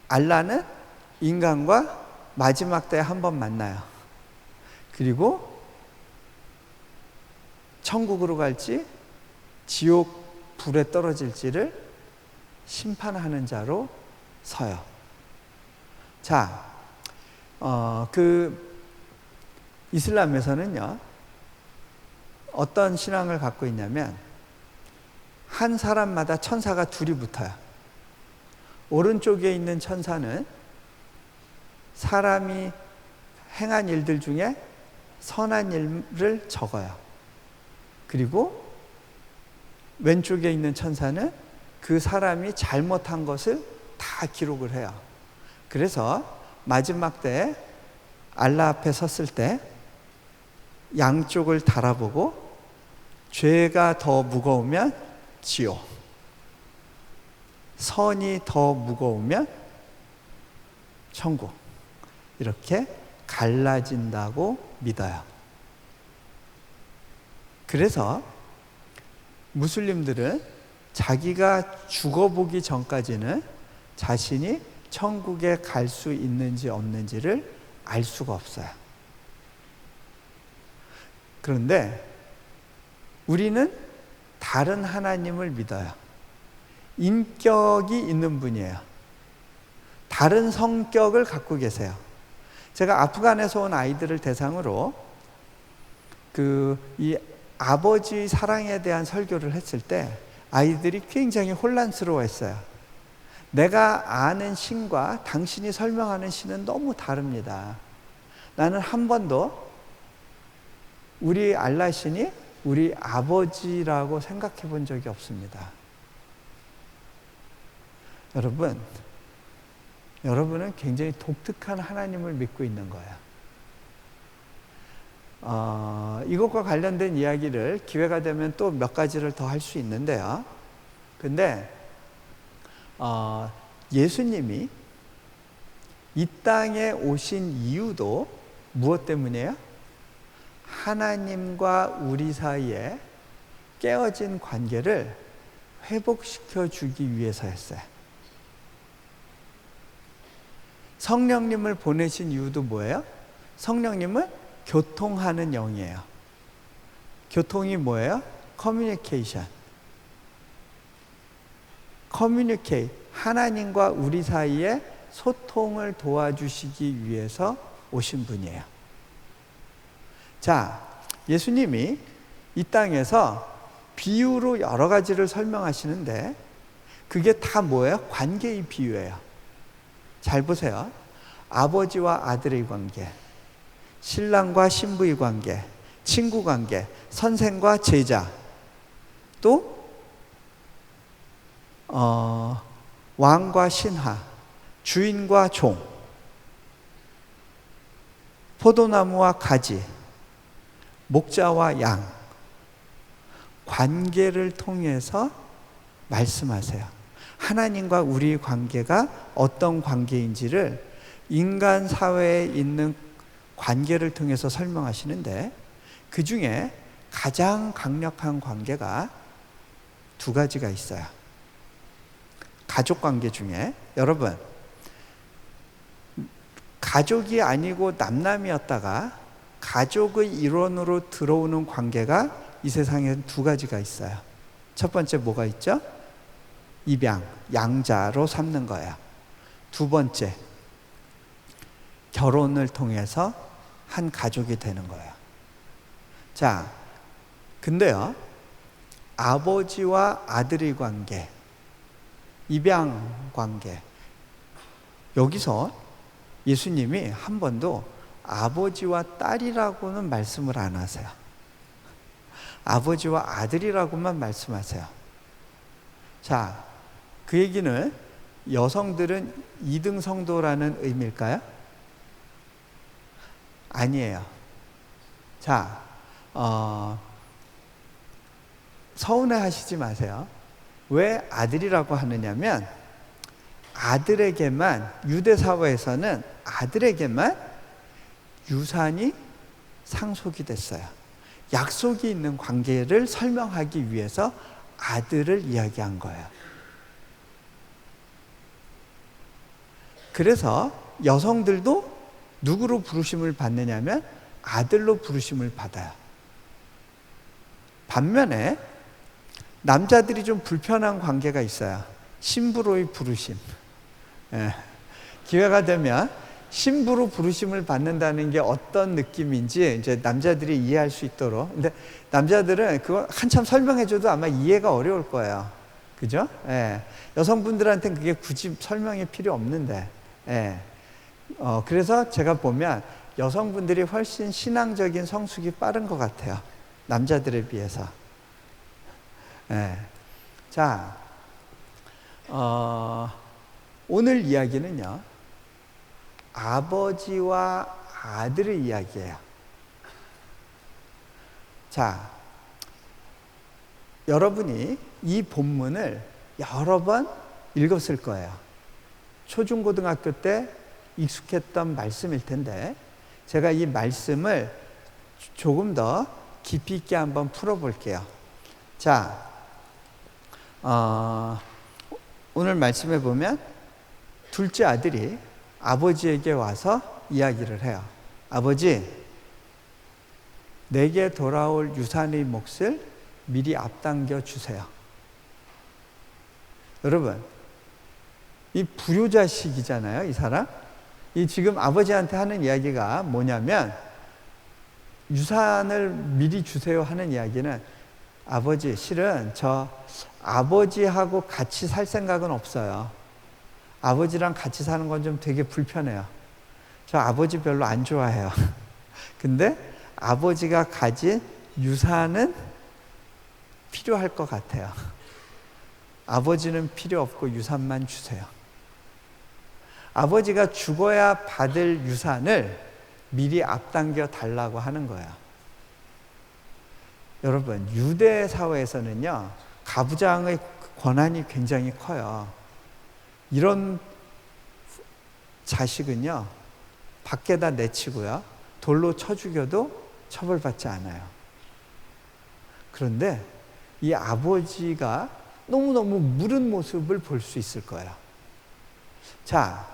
알라는 인간과 마지막 때에 한 번 만나요. 그리고 천국으로 갈지 지옥 불에 떨어질지를 심판하는 자로 서요. 자, 이슬람에서는요, 어떤 신앙을 갖고 있냐면, 한 사람마다 천사가 둘이 붙어요. 오른쪽에 있는 천사는 사람이 행한 일들 중에 선한 일을 적어요. 그리고 왼쪽에 있는 천사는 그 사람이 잘못한 것을 다 기록을 해요. 그래서 마지막 때에 알라 앞에 섰을 때 양쪽을 달아보고 죄가 더 무거우면 지옥, 선이 더 무거우면 천국, 이렇게 갈라진다고 믿어요. 그래서 무슬림들은 자기가 죽어보기 전까지는 자신이 천국에 갈 수 있는지 없는지를 알 수가 없어요. 그런데 우리는 다른 하나님을 믿어요. 인격이 있는 분이에요. 다른 성격을 갖고 계세요. 제가 아프간에서 온 아이들을 대상으로 이 아버지 사랑에 대한 설교를 했을 때 아이들이 굉장히 혼란스러워했어요. 내가 아는 신과 당신이 설명하는 신은 너무 다릅니다. 나는 한 번도 우리 알라 신이 우리 아버지라고 생각해 본 적이 없습니다. 여러분은 굉장히 독특한 하나님을 믿고 있는 거예요. 이것과 관련된 이야기를 기회가 되면 또 몇 가지를 더 할 수 있는데요. 근데 예수님이 이 땅에 오신 이유도 무엇 때문이에요? 하나님과 우리 사이에 깨어진 관계를 회복시켜 주기 위해서였어요. 성령님을 보내신 이유도 뭐예요? 성령님은 교통하는 영이에요. 교통이 뭐예요? 커뮤니케이션. 하나님과 우리 사이에 소통을 도와주시기 위해서 오신 분이에요. 자, 예수님이 이 땅에서 비유로 여러 가지를 설명하시는데 그게 다 뭐예요? 관계의 비유예요. 잘 보세요. 아버지와 아들의 관계, 신랑과 신부의 관계, 친구 관계, 선생과 제자, 또 왕과 신하, 주인과 종, 포도나무와 가지, 목자와 양, 관계를 통해서 말씀하세요. 하나님과 우리의 관계가 어떤 관계인지를 인간 사회에 있는 관계를 통해서 설명하시는데 그 중에 가장 강력한 관계가 두 가지가 있어요. 가족 관계 중에 여러분, 가족이 아니고 남남이었다가 가족의 일원으로 들어오는 관계가 이 세상에 두 가지가 있어요. 첫 번째 뭐가 있죠? 입양, 양자로 삼는 거예요. 두 번째, 결혼을 통해서 한 가족이 되는 거예요. 자, 근데요, 아버지와 아들의 관계, 입양 관계, 여기서 예수님이 한 번도 아버지와 딸이라고는 말씀을 안 하세요. 아버지와 아들이라고만 말씀하세요. 자, 그 얘기는 여성들은 2등 성도라는 의미일까요? 아니에요. 자, 서운해 하시지 마세요. 왜 아들이라고 하느냐면 아들에게만, 유대 사회에서는 아들에게만 유산이 상속이 됐어요. 약속이 있는 관계를 설명하기 위해서 아들을 이야기한 거예요. 그래서 여성들도 누구로 부르심을 받느냐면 아들로 부르심을 받아요. 반면에 남자들이 좀 불편한 관계가 있어요. 신부로의 부르심. 예. 기회가 되면 신부로 부르심을 받는다는 게 어떤 느낌인지 이제 남자들이 이해할 수 있도록. 근데 남자들은 그거 한참 설명해줘도 아마 이해가 어려울 거예요. 그죠? 예. 여성분들한테는 그게 굳이 설명이 필요 없는데. 예. 그래서 제가 보면 여성분들이 훨씬 신앙적인 성숙이 빠른 것 같아요. 남자들에 비해서. 예. 자, 오늘 이야기는요, 아버지와 아들의 이야기예요. 자, 여러분이 이 본문을 여러 번 읽었을 거예요. 초중고등학교 때 익숙했던 말씀일 텐데 제가 이 말씀을 조금 더 깊이 있게 한번 풀어볼게요. 자, 오늘 말씀에 보면 둘째 아들이 아버지에게 와서 이야기를 해요. 아버지, 내게 돌아올 유산의 몫을 미리 앞당겨 주세요. 여러분, 이 불효자식이잖아요, 이 사람. 이 지금 아버지한테 하는 이야기가 뭐냐면, 유산을 미리 주세요 하는 이야기는, 아버지, 실은 저 아버지하고 같이 살 생각은 없어요. 아버지랑 같이 사는 건 좀 되게 불편해요. 저 아버지 별로 안 좋아해요. 근데 아버지가 가진 유산은 필요할 것 같아요. 아버지는 필요 없고 유산만 주세요. 아버지가 죽어야 받을 유산을 미리 앞당겨 달라고 하는 거예요. 여러분, 유대 사회에서는요, 가부장의 권한이 굉장히 커요. 이런 자식은요, 밖에다 내치고요, 돌로 쳐 죽여도 처벌받지 않아요. 그런데 이 아버지가 너무너무 무른 모습을 볼 수 있을 거예요. 자,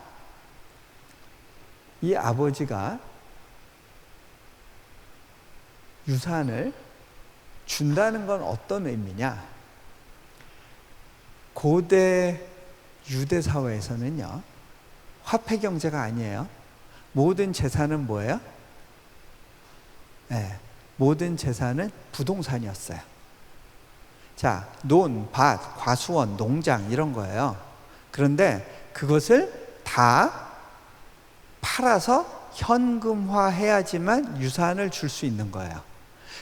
이 아버지가 유산을 준다는 건 어떤 의미냐? 고대 유대 사회에서는요, 화폐 경제가 아니에요. 모든 재산은 뭐예요? 네, 모든 재산은 부동산이었어요. 자, 논, 밭, 과수원, 농장 이런 거예요. 그런데 그것을 다 팔아서 현금화해야지만 유산을 줄 수 있는 거예요.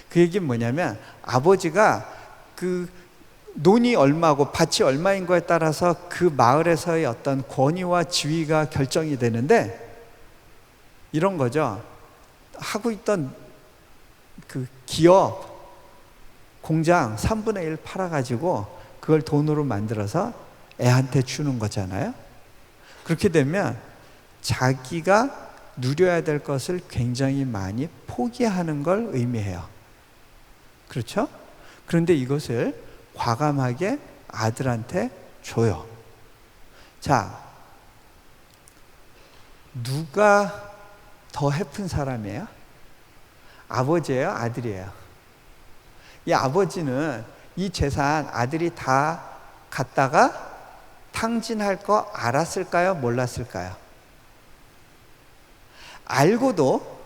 그 얘기는 뭐냐면, 아버지가 그 논이 얼마고 밭이 얼마인 거에 따라서 그 마을에서의 어떤 권위와 지위가 결정이 되는데, 이런 거죠. 하고 있던 그 기업, 공장 3분의 1 팔아가지고 그걸 돈으로 만들어서 애한테 주는 거잖아요. 그렇게 되면 자기가 누려야 될 것을 굉장히 많이 포기하는 걸 의미해요. 그렇죠? 그런데 이것을 과감하게 아들한테 줘요. 자, 누가 더 해픈 사람이에요? 아버지예요? 아들이에요? 이 아버지는 이 재산 아들이 다 갖다가 탕진할 거 알았을까요? 몰랐을까요? 알고도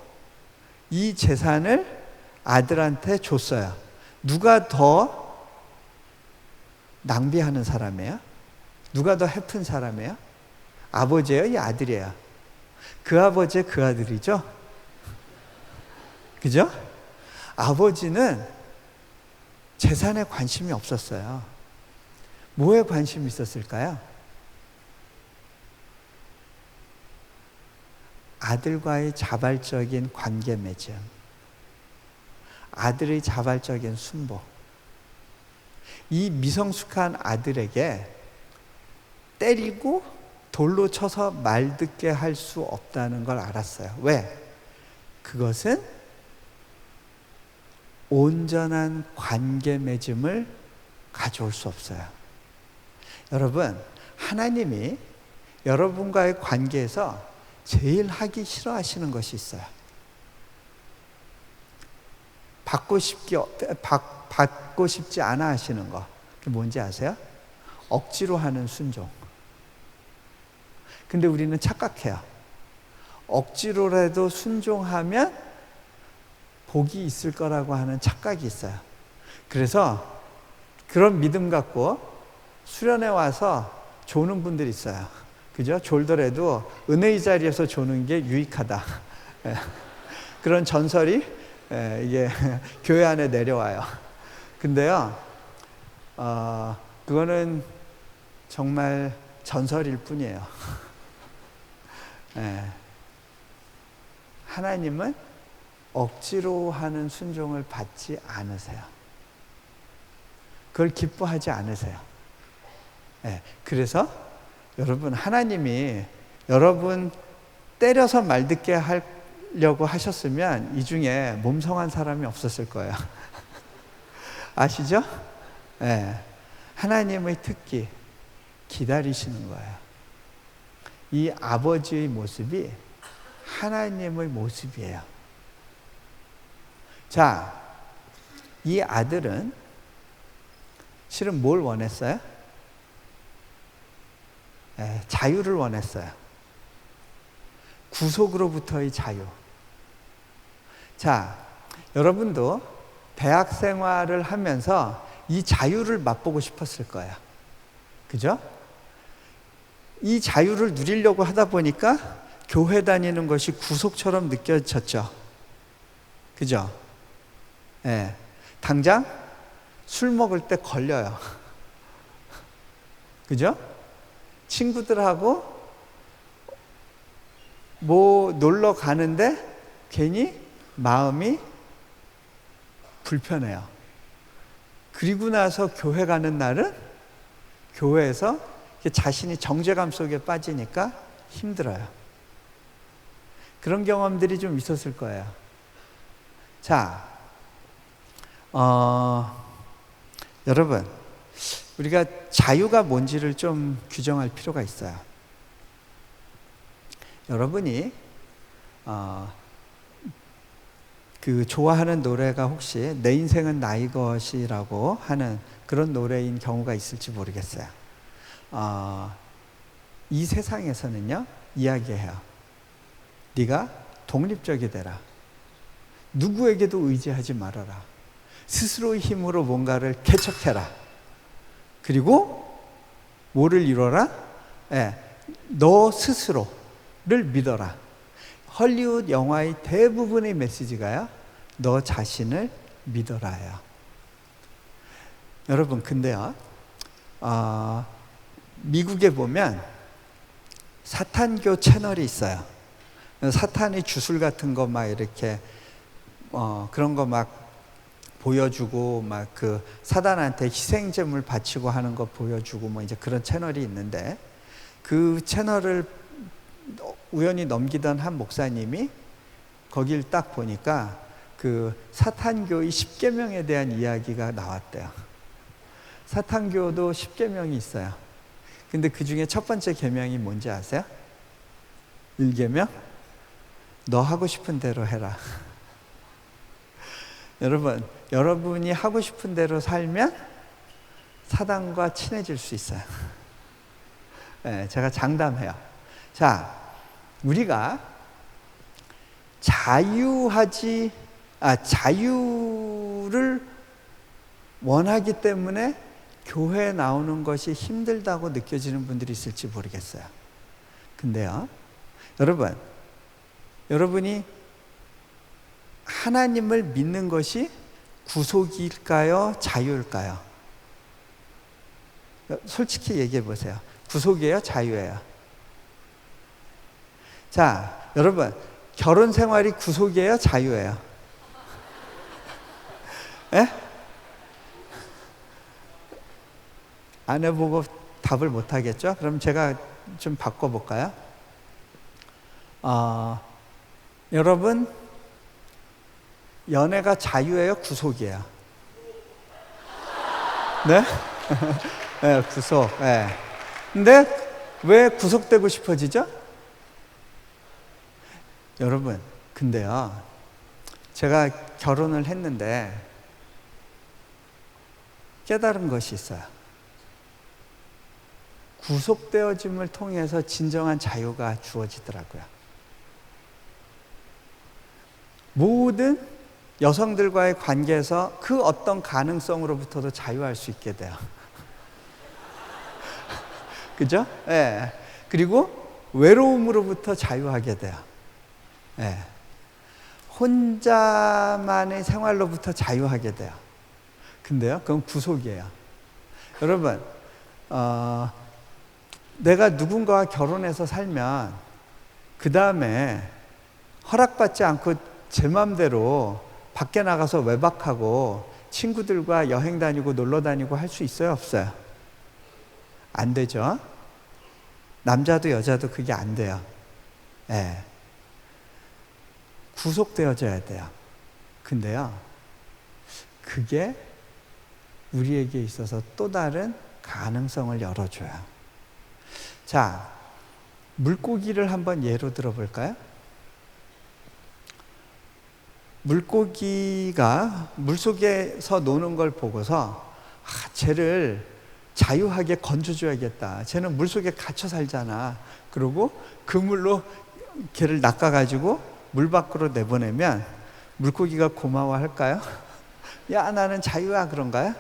이 재산을 아들한테 줬어요. 누가 더 낭비하는 사람이에요? 누가 더 해픈 사람이에요? 아버지예요? 이 아들이에요? 그 아버지, 그 아들이죠? 그죠? 아버지는 재산에 관심이 없었어요. 뭐에 관심이 있었을까요? 아들과의 자발적인 관계 맺음, 아들의 자발적인 순복. 이 미성숙한 아들에게 때리고 돌로 쳐서 말 듣게 할 수 없다는 걸 알았어요. 왜? 그것은 온전한 관계 맺음을 가져올 수 없어요. 여러분, 하나님이 여러분과의 관계에서 제일 하기 싫어하시는 것이 있어요. 받고 싶지 않아 하시는 거. 그게 뭔지 아세요? 억지로 하는 순종. 근데 우리는 착각해요. 억지로라도 순종하면 복이 있을 거라고 하는 착각이 있어요. 그래서 그런 믿음 갖고 수련회 와서 조는 분들이 있어요. 그죠? 졸더라도 은혜의 자리에서 조는 게 유익하다. 그런 전설이 이게 교회 안에 내려와요. 근데요, 그거는 정말 전설일 뿐이에요. 하나님은 억지로 하는 순종을 받지 않으세요. 그걸 기뻐하지 않으세요. 그래서 여러분, 하나님이 여러분 때려서 말 듣게 하려고 하셨으면 이 중에 몸성한 사람이 없었을 거예요. 아시죠? 하나님의 특기, 기다리시는 거예요. 이 아버지의 모습이 하나님의 모습이에요. 자, 이 아들은 실은 뭘 원했어요? 자유를 원했어요. 구속으로부터의 자유. 자, 여러분도 대학 생활을 하면서 이 자유를 맛보고 싶었을 거예요. 그죠? 이 자유를 누리려고 하다 보니까 교회 다니는 것이 구속처럼 느껴졌죠. 그죠? 예. 당장 술 먹을 때 걸려요. 그죠? 친구들하고 뭐 놀러 가는데 괜히 마음이 불편해요. 그리고 나서 교회 가는 날은 교회에서 자신이 정죄감 속에 빠지니까 힘들어요. 그런 경험들이 좀 있었을 거예요. 자, 여러분, 우리가 자유가 뭔지를 좀 규정할 필요가 있어요. 여러분이 그 좋아하는 노래가 혹시 내 인생은 나의 것이라고 하는 그런 노래인 경우가 있을지 모르겠어요. 이 세상에서는요, 이야기해요. 네가 독립적이 되라. 누구에게도 의지하지 말아라. 스스로의 힘으로 뭔가를 개척해라. 그리고 뭐를 이뤄라? 너 스스로를 믿어라. 헐리우드 영화의 대부분의 메시지가요, 너 자신을 믿어라예요. 여러분, 근데요, 미국에 보면 사탄교 채널이 있어요. 사탄의 주술 같은 거 막 이렇게 그런 거 막 보여주고, 막 그 사단한테 희생제물 바치고 하는 거 보여주고, 뭐 이제 그런 채널이 있는데, 그 채널을 우연히 넘기던 한 목사님이 거길 딱 보니까 그 사탄교의 10계명에 대한 이야기가 나왔대요. 사탄교도 10계명이 있어요. 근데 그 중에 첫 번째 계명이 뭔지 아세요? 1계명? 너 하고 싶은 대로 해라. 여러분, 여러분이 하고 싶은 대로 살면 사단과 친해질 수 있어요. 제가 장담해요. 자, 우리가 자유를 원하기 때문에 교회에 나오는 것이 힘들다고 느껴지는 분들이 있을지 모르겠어요. 근데요, 여러분이 하나님을 믿는 것이 구속일까요? 자유일까요? 솔직히 얘기해 보세요. 구속이에요? 자유예요? 자, 여러분, 결혼 생활이 구속이에요? 자유예요? 예? 안 해보고 답을 못 하겠죠? 그럼 제가 좀 바꿔볼까요? 여러분, 연애가 자유예요? 구속이에요? 네? 네, 구속. 네. 근데 왜 구속되고 싶어지죠? 여러분, 근데요, 제가 결혼을 했는데 깨달은 것이 있어요. 구속되어짐을 통해서 진정한 자유가 주어지더라고요. 모든 여성들과의 관계에서 그 어떤 가능성으로부터도 자유할 수 있게 돼요. 그죠? 예. 그리고 외로움으로부터 자유하게 돼요. 예. 혼자만의 생활로부터 자유하게 돼요. 근데요, 그건 구속이에요. 여러분, 내가 누군가와 결혼해서 살면 그 다음에 허락받지 않고 제 마음대로 밖에 나가서 외박하고 친구들과 여행 다니고 놀러 다니고 할 수 있어요, 없어요? 안 되죠? 남자도 여자도 그게 안 돼요. 예. 구속되어져야 돼요. 근데요, 그게 우리에게 있어서 또 다른 가능성을 열어줘요. 자, 물고기를 한번 예로 들어볼까요? 물고기가 물속에서 노는 걸 보고서 쟤를 자유하게 건져줘야겠다. 쟤는 물속에 갇혀 살잖아. 그러고 그물로 걔를 낚아가지고 물 밖으로 내보내면 물고기가 고마워할까요? 야, 나는 자유야, 그런가요?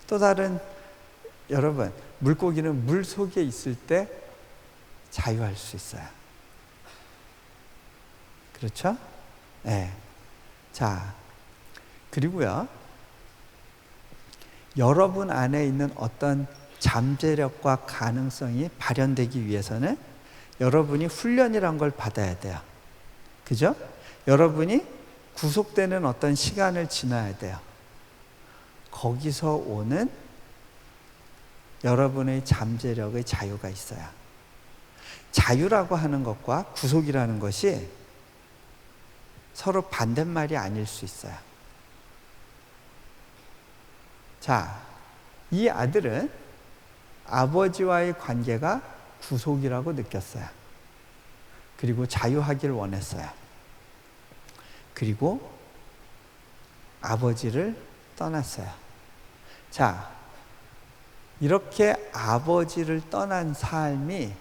또 다른, 여러분, 물고기는 물 속에 있을 때 자유할 수 있어요. 그렇죠? 네. 자, 그리고요, 여러분 안에 있는 어떤 잠재력과 가능성이 발현되기 위해서는 여러분이 훈련이란 걸 받아야 돼요. 그죠? 여러분이 구속되는 어떤 시간을 지나야 돼요. 거기서 오는 여러분의 잠재력의 자유가 있어요. 자유라고 하는 것과 구속이라는 것이 서로 반대말이 아닐 수 있어요. 자, 이 아들은 아버지와의 관계가 구속이라고 느꼈어요. 그리고 자유하길 원했어요. 그리고 아버지를 떠났어요. 자, 이렇게 아버지를 떠난 삶이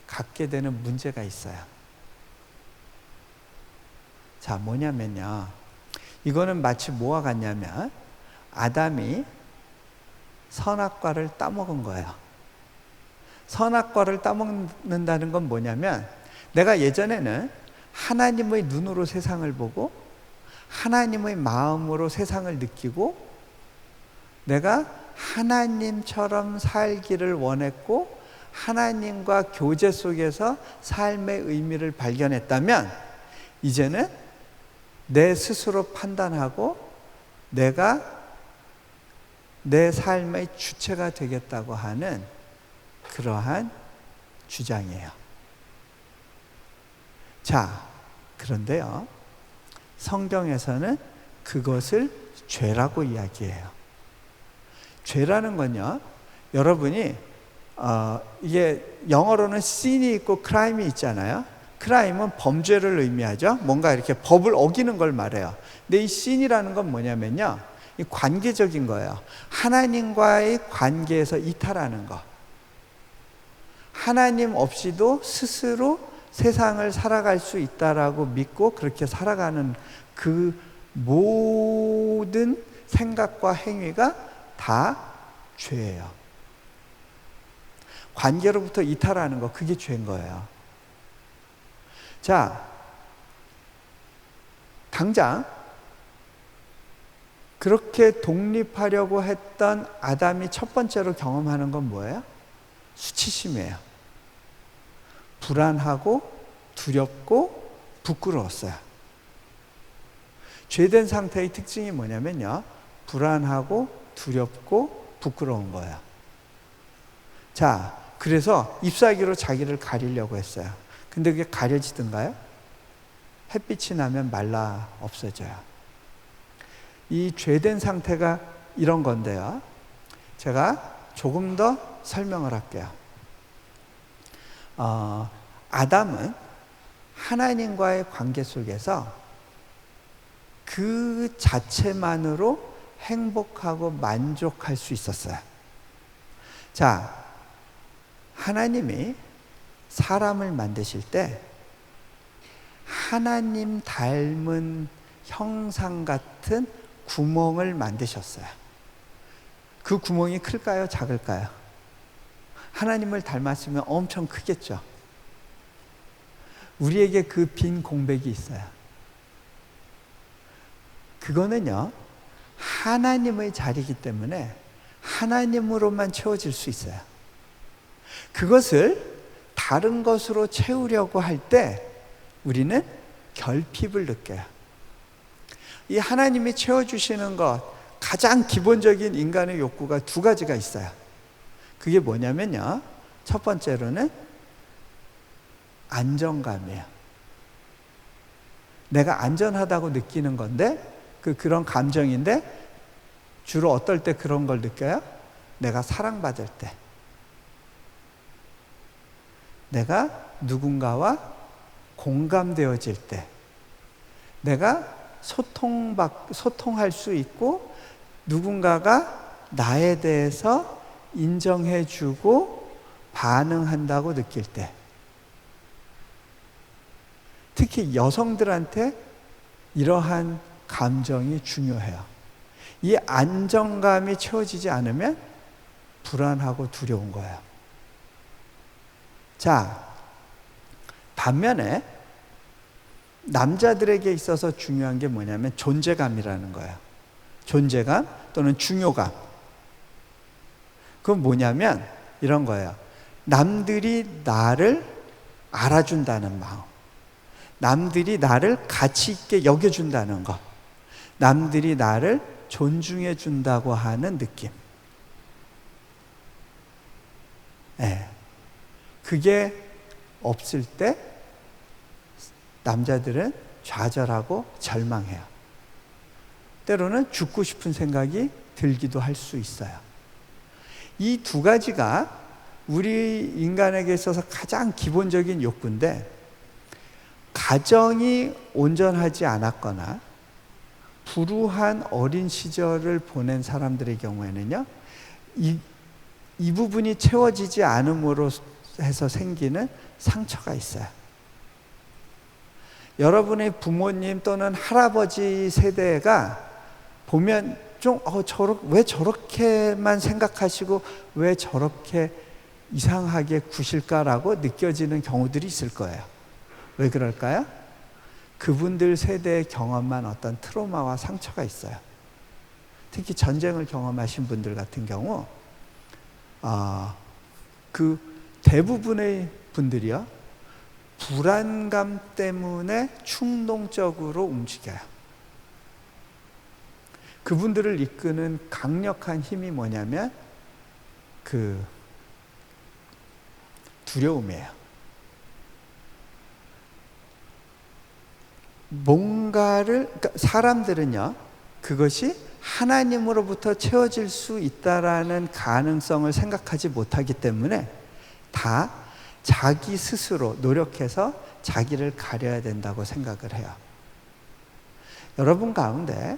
갖게 되는 문제가 있어요. 자, 뭐냐면요, 이거는 마치 뭐와 같냐면 아담이 선악과를 따먹은 거예요. 선악과를 따먹는다는 건 뭐냐면, 내가 예전에는 하나님의 눈으로 세상을 보고 하나님의 마음으로 세상을 느끼고 내가 하나님처럼 살기를 원했고 하나님과 교제 속에서 삶의 의미를 발견했다면, 이제는 내 스스로 판단하고 내가 내 삶의 주체가 되겠다고 하는 그러한 주장이에요. 자, 그런데요, 성경에서는 그것을 죄라고 이야기해요. 죄라는 건요, 여러분이 이게 영어로는 sin이 있고 crime이 있잖아요. crime은 범죄를 의미하죠. 뭔가 이렇게 법을 어기는 걸 말해요. 근데 이 sin이라는 건 뭐냐면요, 이 관계적인 거예요. 하나님과의 관계에서 이탈하는 거. 하나님 없이도 스스로 세상을 살아갈 수 있다라고 믿고 그렇게 살아가는 그 모든 생각과 행위가 다 죄예요. 관계로부터 이탈하는 거, 그게 죄인 거예요. 자, 당장 그렇게 독립하려고 했던 아담이 첫 번째로 경험하는 건 뭐예요? 수치심이에요. 불안하고 두렵고 부끄러웠어요. 죄된 상태의 특징이 뭐냐면요, 불안하고 두렵고 부끄러운 거예요. 자, 그래서 잎사귀로 자기를 가리려고 했어요. 근데 그게 가려지던가요? 햇빛이 나면 말라 없어져요. 이 죄된 상태가 이런 건데요, 제가 조금 더 설명을 할게요. 아담은 하나님과의 관계 속에서 그 자체만으로 행복하고 만족할 수 있었어요. 자, 하나님이 사람을 만드실 때 하나님 닮은 형상 같은 구멍을 만드셨어요. 그 구멍이 클까요? 작을까요? 하나님을 닮았으면 엄청 크겠죠. 우리에게 그 빈 공백이 있어요. 그거는요, 하나님의 자리이기 때문에 하나님으로만 채워질 수 있어요. 그것을 다른 것으로 채우려고 할 때 우리는 결핍을 느껴요. 이 하나님이 채워주시는 것, 가장 기본적인 인간의 욕구가 두 가지가 있어요. 그게 뭐냐면요, 첫 번째로는 안정감이에요. 내가 안전하다고 느끼는 건데, 그런 감정인데, 주로 어떨 때 그런 걸 느껴요? 내가 사랑받을 때, 내가 누군가와 공감되어질 때, 내가 소통할 수 있고 누군가가 나에 대해서 인정해주고 반응한다고 느낄 때, 특히 여성들한테 이러한 감정이 중요해요. 이 안정감이 채워지지 않으면 불안하고 두려운 거예요. 자, 반면에 남자들에게 있어서 중요한 게 뭐냐면 존재감이라는 거예요. 존재감 또는 중요감. 그건 뭐냐면 이런 거예요. 남들이 나를 알아준다는 마음, 남들이 나를 가치 있게 여겨준다는 것, 남들이 나를 존중해 준다고 하는 느낌. 네. 그게 없을 때 남자들은 좌절하고 절망해요. 때로는 죽고 싶은 생각이 들기도 할 수 있어요. 이 두 가지가 우리 인간에게 있어서 가장 기본적인 욕구인데, 가정이 온전하지 않았거나 불우한 어린 시절을 보낸 사람들의 경우에는요, 이 부분이 채워지지 않음으로 해서 생기는 상처가 있어요. 여러분의 부모님 또는 할아버지 세대가 보면 좀 왜 저렇게만 생각하시고 왜 저렇게 이상하게 구실까라고 느껴지는 경우들이 있을 거예요. 왜 그럴까요? 그분들 세대의 경험만 어떤 트라우마와 상처가 있어요. 특히 전쟁을 경험하신 분들 같은 경우 그 대부분의 분들이요, 불안감 때문에 충동적으로 움직여요. 그분들을 이끄는 강력한 힘이 뭐냐면 그 두려움이에요. 그러니까 사람들은요, 그것이 하나님으로부터 채워질 수 있다라는 가능성을 생각하지 못하기 때문에 다 자기 스스로 노력해서 자기를 가려야 된다고 생각을 해요. 여러분 가운데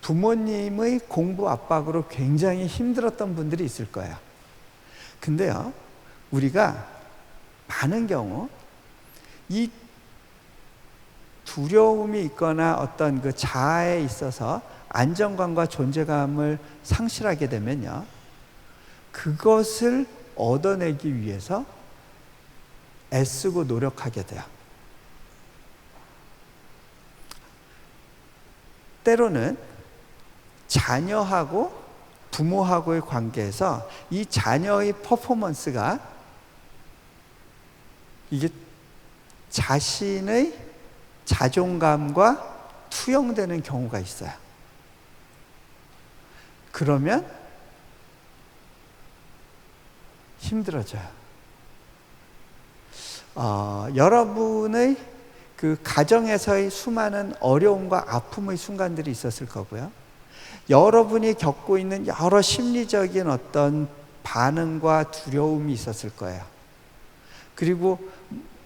부모님의 공부 압박으로 굉장히 힘들었던 분들이 있을 거예요. 근데요, 우리가 많은 경우 이 두려움이 있거나 어떤 그 자아에 있어서 안정감과 존재감을 상실하게 되면요, 그것을 얻어내기 위해서 애쓰고 노력하게 돼요. 때로는 자녀하고 부모하고의 관계에서 이 자녀의 퍼포먼스가 이게 자신의 자존감과 투영되는 경우가 있어요. 그러면 힘들어져요. 여러분의 그 가정에서의 수많은 어려움과 아픔의 순간들이 있었을 거고요. 여러분이 겪고 있는 여러 심리적인 어떤 반응과 두려움이 있었을 거예요. 그리고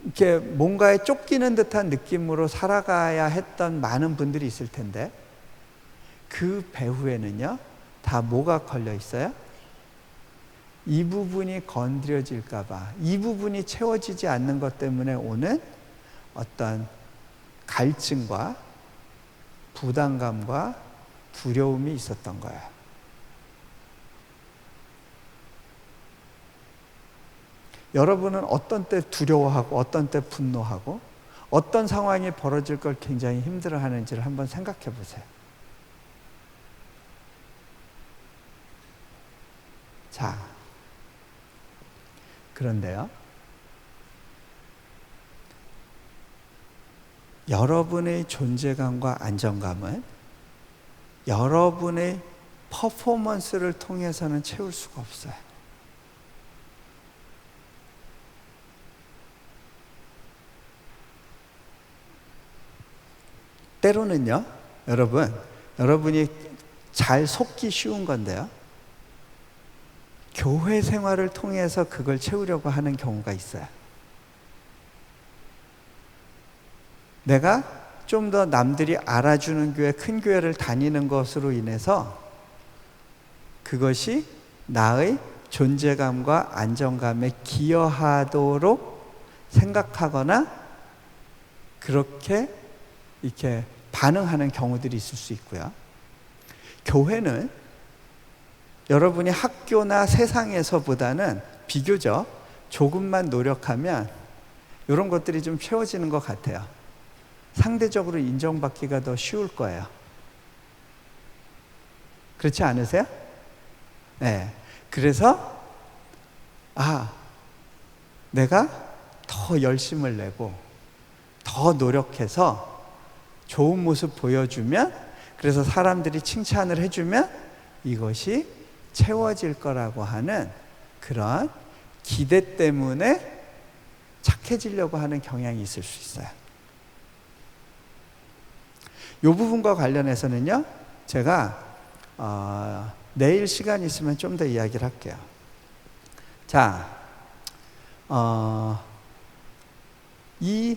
이렇게 뭔가에 쫓기는 듯한 느낌으로 살아가야 했던 많은 분들이 있을 텐데, 그 배후에는요, 다 뭐가 걸려 있어요? 이 부분이 건드려질까봐, 이 부분이 채워지지 않는 것 때문에 오는 어떤 갈증과 부담감과 두려움이 있었던 거예요. 여러분은 어떤 때 두려워하고 어떤 때 분노하고 어떤 상황이 벌어질 걸 굉장히 힘들어하는지를 한번 생각해 보세요. 자, 그런데요, 여러분의 존재감과 안정감은 여러분의 퍼포먼스를 통해서는 채울 수가 없어요. 때로는요, 여러분이 잘 속기 쉬운 건데요, 교회 생활을 통해서 그걸 채우려고 하는 경우가 있어요. 내가 좀 더 남들이 알아주는 교회, 큰 교회를 다니는 것으로 인해서 그것이 나의 존재감과 안정감에 기여하도록 생각하거나 그렇게 이렇게 반응하는 경우들이 있을 수 있고요. 교회는 여러분이 학교나 세상에서보다는 비교적 조금만 노력하면 이런 것들이 좀 채워지는 것 같아요. 상대적으로 인정받기가 더 쉬울 거예요. 그렇지 않으세요? 네. 그래서 내가 더 열심을 내고 더 노력해서 좋은 모습 보여주면, 그래서 사람들이 칭찬을 해주면 이것이 채워질 거라고 하는 그런 기대 때문에 착해지려고 하는 경향이 있을 수 있어요. 이 부분과 관련해서는요, 제가 내일 시간 있으면 좀 더 이야기를 할게요. 자, 이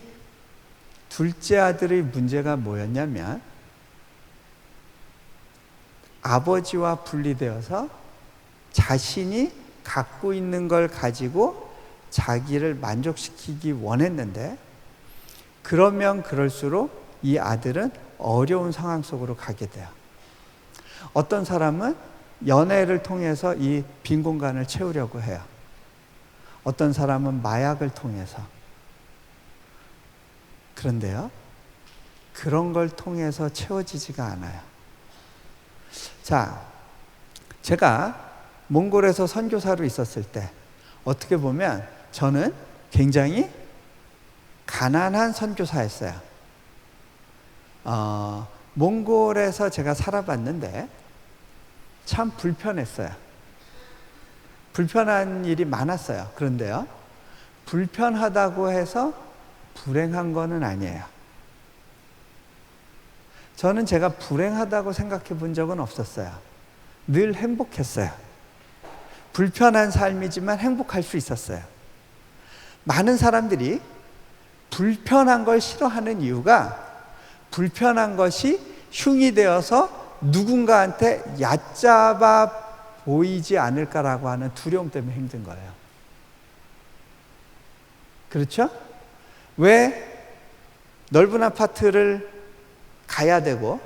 둘째 아들의 문제가 뭐였냐면 아버지와 분리되어서 자신이 갖고 있는 걸 가지고 자기를 만족시키기 원했는데, 그러면 그럴수록 이 아들은 어려운 상황 속으로 가게 돼요. 어떤 사람은 연애를 통해서 이 빈 공간을 채우려고 해요. 어떤 사람은 마약을 통해서. 그런데요, 그런 걸 통해서 채워지지가 않아요. 자, 제가 몽골에서 선교사로 있었을 때 어떻게 보면 저는 굉장히 가난한 선교사였어요. 몽골에서 제가 살아봤는데 참 불편했어요. 불편한 일이 많았어요. 그런데요, 불편하다고 해서 불행한 거는 아니에요. 저는 제가 불행하다고 생각해 본 적은 없었어요. 늘 행복했어요. 불편한 삶이지만 행복할 수 있었어요. 많은 사람들이 불편한 걸 싫어하는 이유가 불편한 것이 흉이 되어서 누군가한테 얕잡아 보이지 않을까라고 하는 두려움 때문에 힘든 거예요. 그렇죠? 왜 넓은 아파트를 가야 되고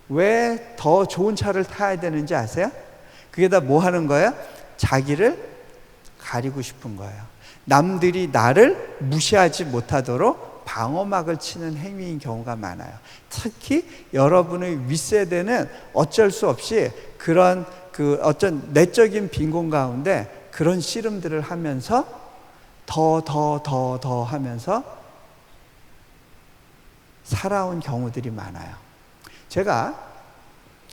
왜 더 좋은 차를 타야 되는지 아세요? 그게 다 뭐 하는 거예요? 자기를 가리고 싶은 거예요. 남들이 나를 무시하지 못하도록 방어막을 치는 행위인 경우가 많아요. 특히 여러분의 윗세대는 어쩔 수 없이 그런 어떤 내적인 빈곤 가운데 그런 씨름들을 하면서 더 하면서 살아온 경우들이 많아요. 제가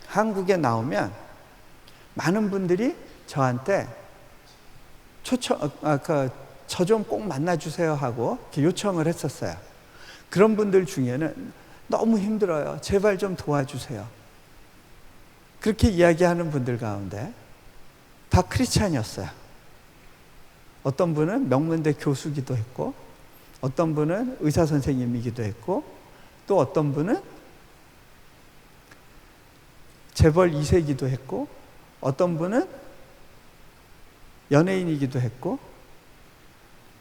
한국에 나오면 많은 분들이 저한테 저 좀 꼭 만나주세요 하고 이렇게 요청을 했었어요. 그런 분들 중에는 너무 힘들어요. 제발 좀 도와주세요. 그렇게 이야기하는 분들 가운데 다 크리스찬이었어요. 어떤 분은 명문대 교수기도 했고, 어떤 분은 의사 선생님이기도 했고, 또 어떤 분은 재벌 2세기도 했고, 어떤 분은 연예인이기도 했고,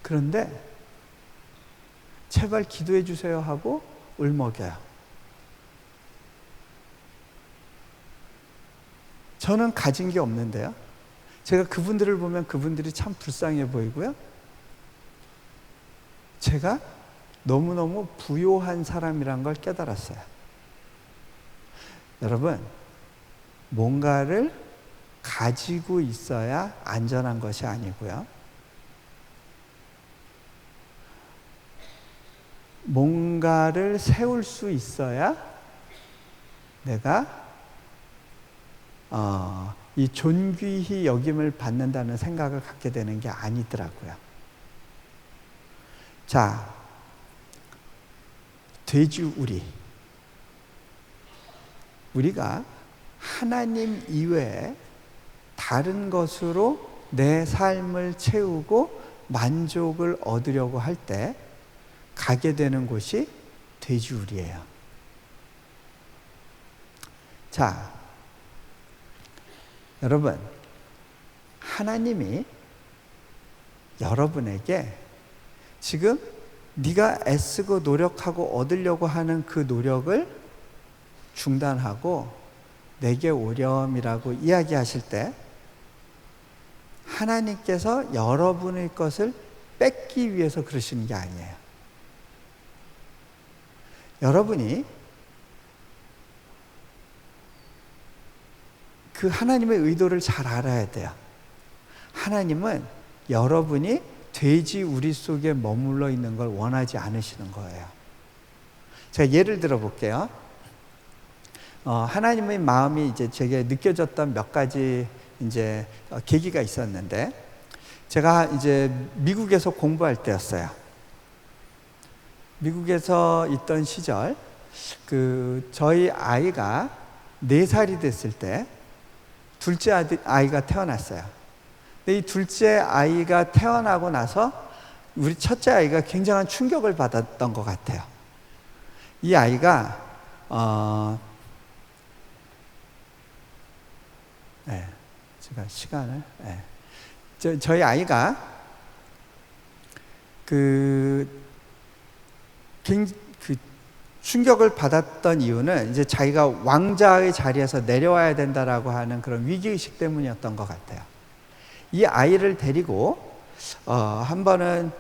그런데 제발 기도해 주세요 하고 울먹여요. 저는 가진 게 없는데요, 제가 그분들을 보면 그분들이 참 불쌍해 보이고요, 제가 너무너무 부요한 사람이란 걸 깨달았어요. 여러분, 뭔가를 가지고 있어야 안전한 것이 아니고요, 뭔가를 세울 수 있어야 내가 이 존귀히 여김을 받는다는 생각을 갖게 되는 게 아니더라고요. 자, 돼지우리. 우리가 하나님 이외에 다른 것으로 내 삶을 채우고 만족을 얻으려고 할 때 가게 되는 곳이 돼지우리예요. 자, 여러분, 하나님이 여러분에게 지금 네가 애쓰고 노력하고 얻으려고 하는 그 노력을 중단하고 내게 오렴이라고 이야기하실 때 하나님께서 여러분의 것을 뺏기 위해서 그러시는 게 아니에요. 여러분이 그 하나님의 의도를 잘 알아야 돼요. 하나님은 여러분이 돼지 우리 속에 머물러 있는 걸 원하지 않으시는 거예요. 제가 예를 들어 볼게요. 하나님의 마음이 이제 제게 느껴졌던 몇 가지 이제 계기가 있었는데, 제가 이제 미국에서 공부할 때였어요. 미국에서 있던 시절, 저희 아이가 4살이 됐을 때 둘째 아이가 태어났어요. 근데 이 둘째 아이가 태어나고 나서 우리 첫째 아이가 굉장한 충격을 받았던 것 같아요. 이 아이가 제가 시간을 저희 아이가 충격을 받았던 이유는 이제 자기가 왕자의 자리에서 내려와야 된다라고 하는 그런 위기의식 때문이었던 것 같아요. 이 아이를 데리고 한 번은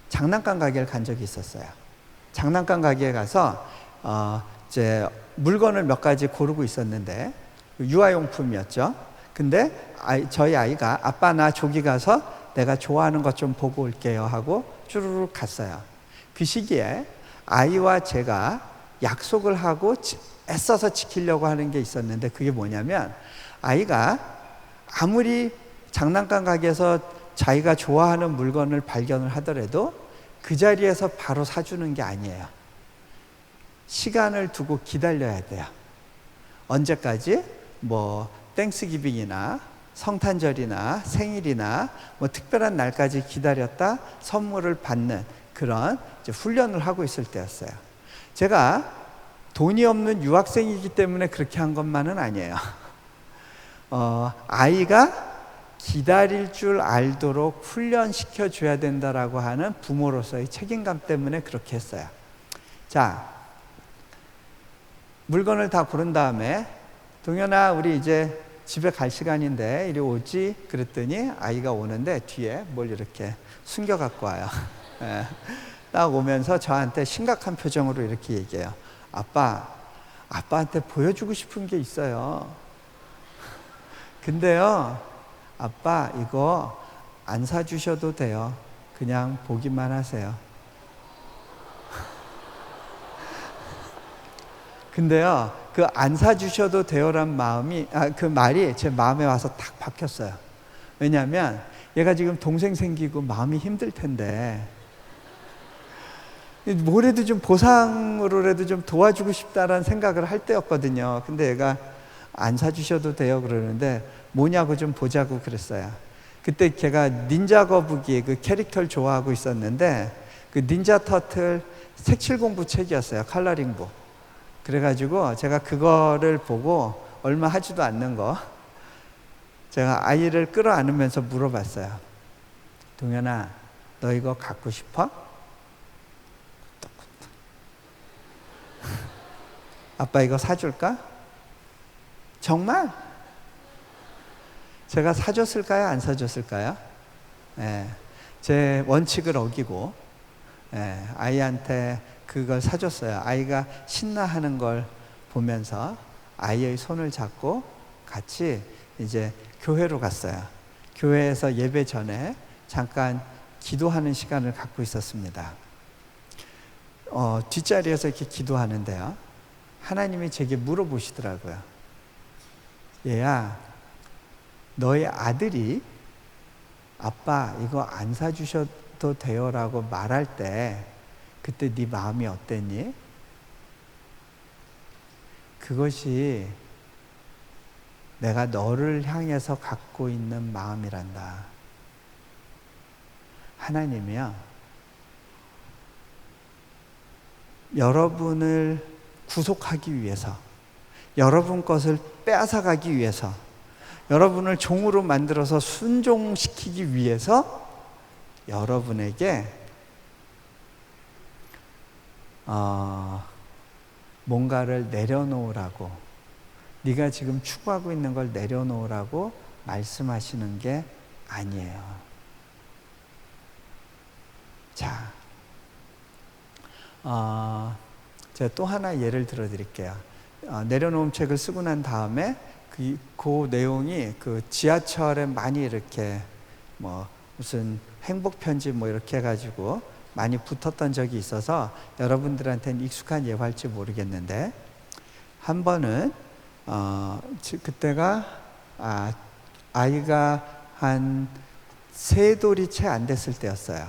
장난감 가게를 간 적이 있었어요. 장난감 가게에 가서 이제 물건을 몇 가지 고르고 있었는데 유아용품이었죠. 근데 저희 아이가 아빠 나 저기 가서 내가 좋아하는 것 좀 보고 올게요 하고 쭈루룩 갔어요. 그 시기에 아이와 제가 약속을 하고 애써서 지키려고 하는 게 있었는데, 그게 뭐냐면 아이가 아무리 장난감 가게에서 자기가 좋아하는 물건을 발견을 하더라도 그 자리에서 바로 사주는 게 아니에요. 시간을 두고 기다려야 돼요. 언제까지? 땡스기빙이나 성탄절이나 생일이나 특별한 날까지 기다렸다 선물을 받는 그런 이제 훈련을 하고 있을 때였어요. 제가 돈이 없는 유학생이기 때문에 그렇게 한 것만은 아니에요. 아이가 기다릴 줄 알도록 훈련시켜 줘야 된다라고 하는 부모로서의 책임감 때문에 그렇게 했어요. 자, 물건을 다 고른 다음에 동현아, 우리 이제 집에 갈 시간인데 이리 오지? 그랬더니 아이가 오는데 뒤에 뭘 이렇게 숨겨 갖고 와요. 딱 오면서 저한테 심각한 표정으로 이렇게 얘기해요. 아빠한테 보여주고 싶은 게 있어요. 근데요, 아빠 이거 안 사주셔도 돼요. 그냥 보기만 하세요. 근데요, 안 사주셔도 돼요란 그 말이 제 마음에 와서 딱 박혔어요. 왜냐하면 얘가 지금 동생 생기고 마음이 힘들 텐데 뭐라도 좀 보상으로라도 좀 도와주고 싶다라는 생각을 할 때였거든요. 근데 얘가 안 사주셔도 돼요 그러는데 뭐냐고 좀 보자고 그랬어요. 그때 걔가 닌자 거북이 그 캐릭터를 좋아하고 있었는데 그 닌자 터틀 색칠 공부 책이었어요. 컬러링북. 그래가지고 제가 그거를 보고 얼마 하지도 않는 거 제가 아이를 끌어안으면서 물어봤어요. 동현아, 너 이거 갖고 싶어? 아빠 이거 사줄까? 정말? 제가 사줬을까요? 안 사줬을까요? 제 원칙을 어기고 아이한테 그걸 사줬어요. 아이가 신나하는 걸 보면서 아이의 손을 잡고 같이 이제 교회로 갔어요. 교회에서 예배 전에 잠깐 기도하는 시간을 갖고 있었습니다. 뒷자리에서 이렇게 기도하는데요, 하나님이 제게 물어보시더라고요. 얘야, 너의 아들이 아빠 이거 안 사주셔도 돼요라고 말할 때 그때 네 마음이 어땠니? 그것이 내가 너를 향해서 갖고 있는 마음이란다. 하나님이요, 여러분을 구속하기 위해서, 여러분 것을 빼앗아가기 위해서, 여러분을 종으로 만들어서 순종시키기 위해서 여러분에게 뭔가를 내려놓으라고, 네가 지금 추구하고 있는 걸 내려놓으라고 말씀하시는 게 아니에요. 자, 제가 또 하나 예를 들어 드릴게요. 내려놓음 책을 쓰고 난 다음에 그 내용이 그 지하철에 많이 이렇게 뭐 무슨 행복 편지 뭐 이렇게 해가지고 많이 붙었던 적이 있어서 여러분들한테는 익숙한 예화일지 모르겠는데, 한 번은 그때가 아이가 한 3돌이 채 안 됐을 때였어요.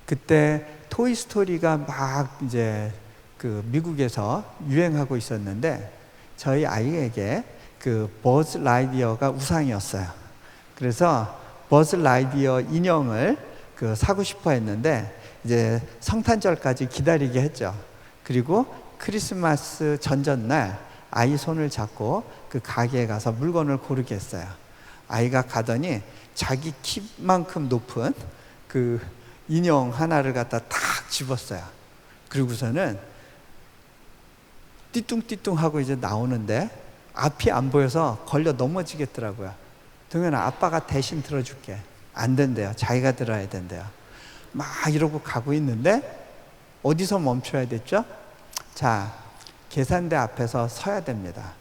그때 토이스토리가 막 이제 그 미국에서 유행하고 있었는데, 저희 아이에게 그 버즈 라이디어가 우상이었어요. 그래서 버즈 라이디어 인형을 사고 싶어 했는데, 이제 성탄절까지 기다리게 했죠. 그리고 크리스마스 전전날 아이 손을 잡고 그 가게에 가서 물건을 고르게 했어요. 아이가 가더니 자기 키만큼 높은 그 인형 하나를 갖다 탁 집었어요. 그리고서는 띠뚱띠뚱하고 이제 나오는데 앞이 안 보여서 걸려 넘어지겠더라고요. 동현아, 아빠가 대신 들어줄게. 안 된대요. 자기가 들어야 된대요. 막 이러고 가고 있는데 어디서 멈춰야 됐죠? 자, 계산대 앞에서 서야 됩니다.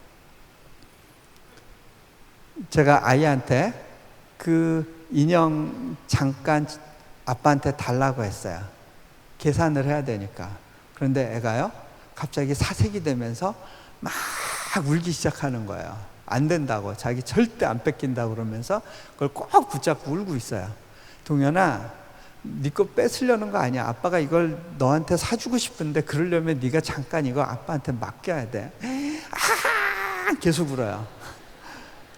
제가 아이한테 그 인형 잠깐 아빠한테 달라고 했어요. 계산을 해야 되니까. 그런데 애가요, 갑자기 사색이 되면서 막 울기 시작하는 거예요. 안 된다고, 자기 절대 안 뺏긴다고 그러면서 그걸 꼭 붙잡고 울고 있어요. 동현아, 네 거 뺏으려는 거 아니야. 아빠가 이걸 너한테 사주고 싶은데 그러려면 네가 잠깐 이거 아빠한테 맡겨야 돼. 계속 울어요.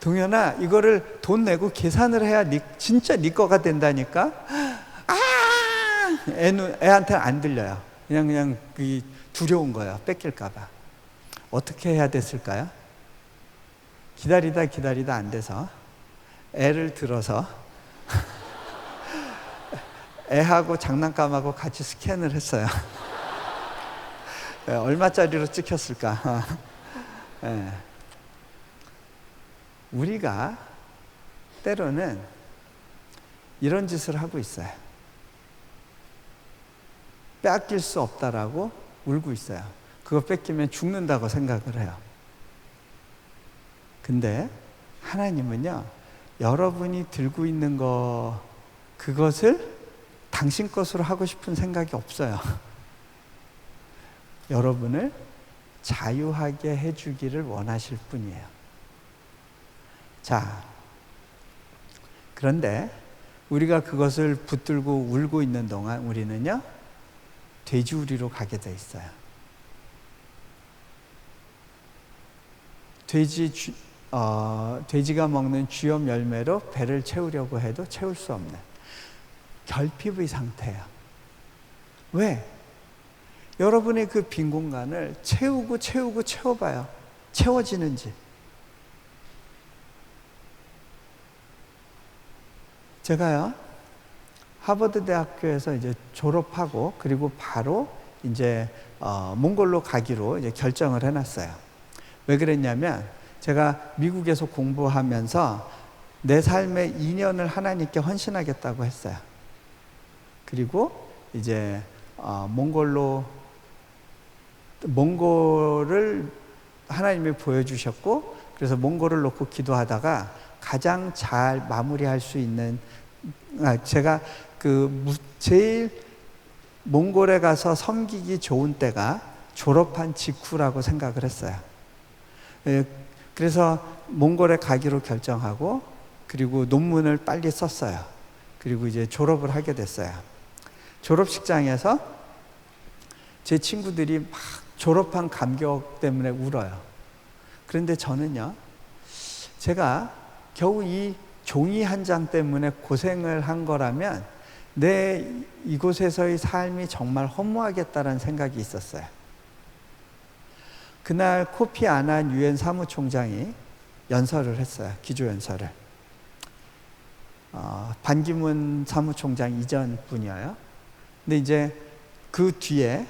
동현아, 이거를 돈 내고 계산을 해야 진짜 네 거가 된다니까. 애한테는 안 들려요. 그냥 두려운 거예요. 뺏길까 봐. 어떻게 해야 됐을까요? 기다리다 안 돼서 애를 들어서 애하고 장난감하고 같이 스캔을 했어요. 얼마짜리로 찍혔을까? 네. 우리가 때로는 이런 짓을 하고 있어요. 빼앗길 수 없다라고 울고 있어요. 그거 뺏기면 죽는다고 생각을 해요. 근데 하나님은요, 여러분이 들고 있는 그것을 당신 것으로 하고 싶은 생각이 없어요. 여러분을 자유하게 해주기를 원하실 뿐이에요. 자, 그런데 우리가 그것을 붙들고 울고 있는 동안 우리는요, 돼지우리로 가게 돼 있어요. 돼지가 먹는 쥐염 열매로 배를 채우려고 해도 채울 수 없는 결핍의 상태예요. 왜? 여러분의 그 빈 공간을 채워봐요. 채워지는지. 제가요, 하버드 대학교에서 이제 졸업하고 그리고 바로 이제 몽골로 가기로 이제 결정을 해놨어요. 왜 그랬냐면 제가 미국에서 공부하면서 내 삶의 2년을 하나님께 헌신하겠다고 했어요. 그리고 이제 몽골을 하나님이 보여주셨고, 그래서 몽골을 놓고 기도하다가 가장 잘 마무리할 수 있는, 제가 제일 몽골에 가서 섬기기 좋은 때가 졸업한 직후라고 생각을 했어요. 그래서 몽골에 가기로 결정하고, 그리고 논문을 빨리 썼어요. 그리고 이제 졸업을 하게 됐어요. 졸업식장에서 제 친구들이 막 졸업한 감격 때문에 울어요. 그런데 저는요, 제가 겨우 이 종이 한 장 때문에 고생을 한 거라면 내 이곳에서의 삶이 정말 허무하겠다라는 생각이 있었어요. 그날 코피 아난 유엔 사무총장이 연설을 했어요. 기조연설을. 반기문 사무총장 이전 분이에요. 근데 이제 그 뒤에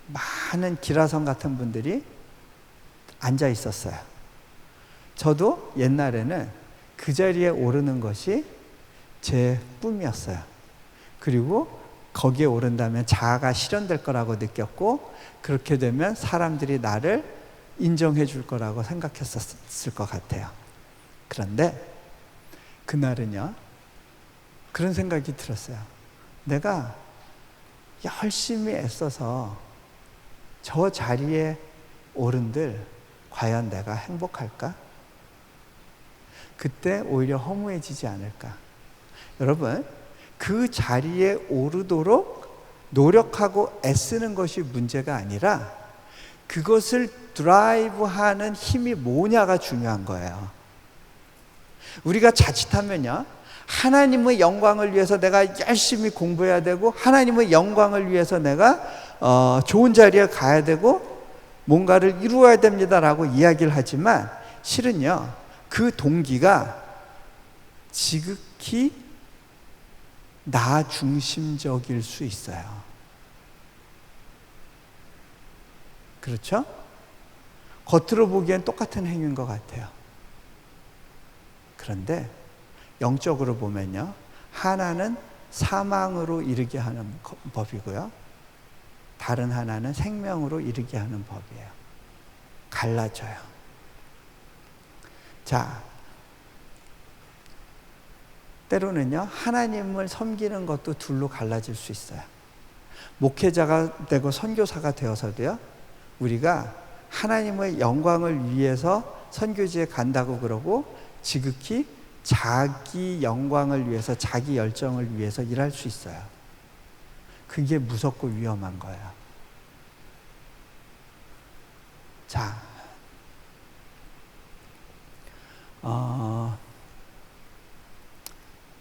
많은 기라성 같은 분들이 앉아 있었어요. 저도 옛날에는 그 자리에 오르는 것이 제 꿈이었어요. 그리고 거기에 오른다면 자아가 실현될 거라고 느꼈고, 그렇게 되면 사람들이 나를 인정해 줄 거라고 생각했었을 것 같아요. 그런데 그날은요, 그런 생각이 들었어요. 내가 열심히 애써서 저 자리에 오른들 과연 내가 행복할까? 그때 오히려 허무해지지 않을까? 여러분, 그 자리에 오르도록 노력하고 애쓰는 것이 문제가 아니라 그것을 드라이브하는 힘이 뭐냐가 중요한 거예요. 우리가 자칫하면요, 하나님의 영광을 위해서 내가 열심히 공부해야 되고, 하나님의 영광을 위해서 내가 좋은 자리에 가야 되고 뭔가를 이루어야 됩니다라고 이야기를 하지만, 실은요, 그 동기가 지극히 나 중심적일 수 있어요. 그렇죠? 겉으로 보기엔 똑같은 행위인 것 같아요. 그런데 영적으로 보면요, 하나는 사망으로 이르게 하는 법이고요, 다른 하나는 생명으로 이르게 하는 법이에요. 갈라져요. 자, 때로는요, 하나님을 섬기는 것도 둘로 갈라질 수 있어요. 목회자가 되고 선교사가 되어서도요, 우리가 하나님의 영광을 위해서 선교지에 간다고 그러고 지극히 자기 영광을 위해서, 자기 열정을 위해서 일할 수 있어요. 그게 무섭고 위험한 거예요. 자,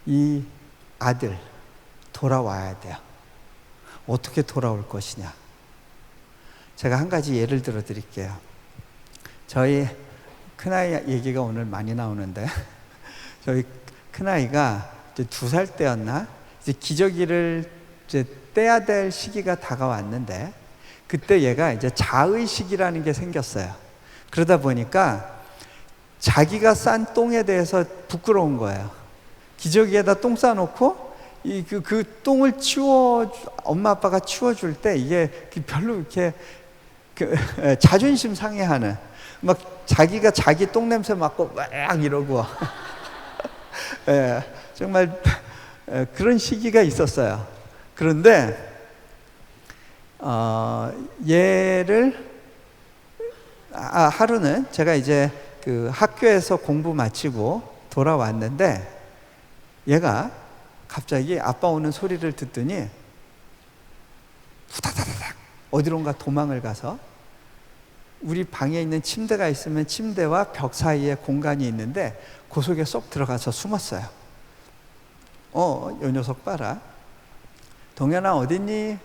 이 아들 돌아와야 돼요. 어떻게 돌아올 것이냐? 제가 한 가지 예를 들어 드릴게요. 저희 큰아이 얘기가 오늘 많이 나오는데, 저희 큰아이가 이제 2살 때였나? 이제 기저귀를 이제 떼야 될 시기가 다가왔는데, 그때 얘가 이제 자의식이라는 게 생겼어요. 그러다 보니까 자기가 싼 똥에 대해서 부끄러운 거예요. 기저귀에다 똥 싸놓고 그 똥을 엄마 아빠가 치워줄 때 이게 별로 이렇게 자존심 상해하는, 막 자기가 자기 똥 냄새 맡고 막 이러고 예, 정말 그런 시기가 있었어요. 그런데 얘를 하루는 제가 이제 그 학교에서 공부 마치고 돌아왔는데, 얘가 갑자기 아빠 오는 소리를 듣더니 후다다닥 어디론가 도망을 가서, 우리 방에 있는 침대가 있으면 침대와 벽 사이에 공간이 있는데 그 속에 쏙 들어가서 숨었어요. 요 녀석 봐라. 동현아 어딨니?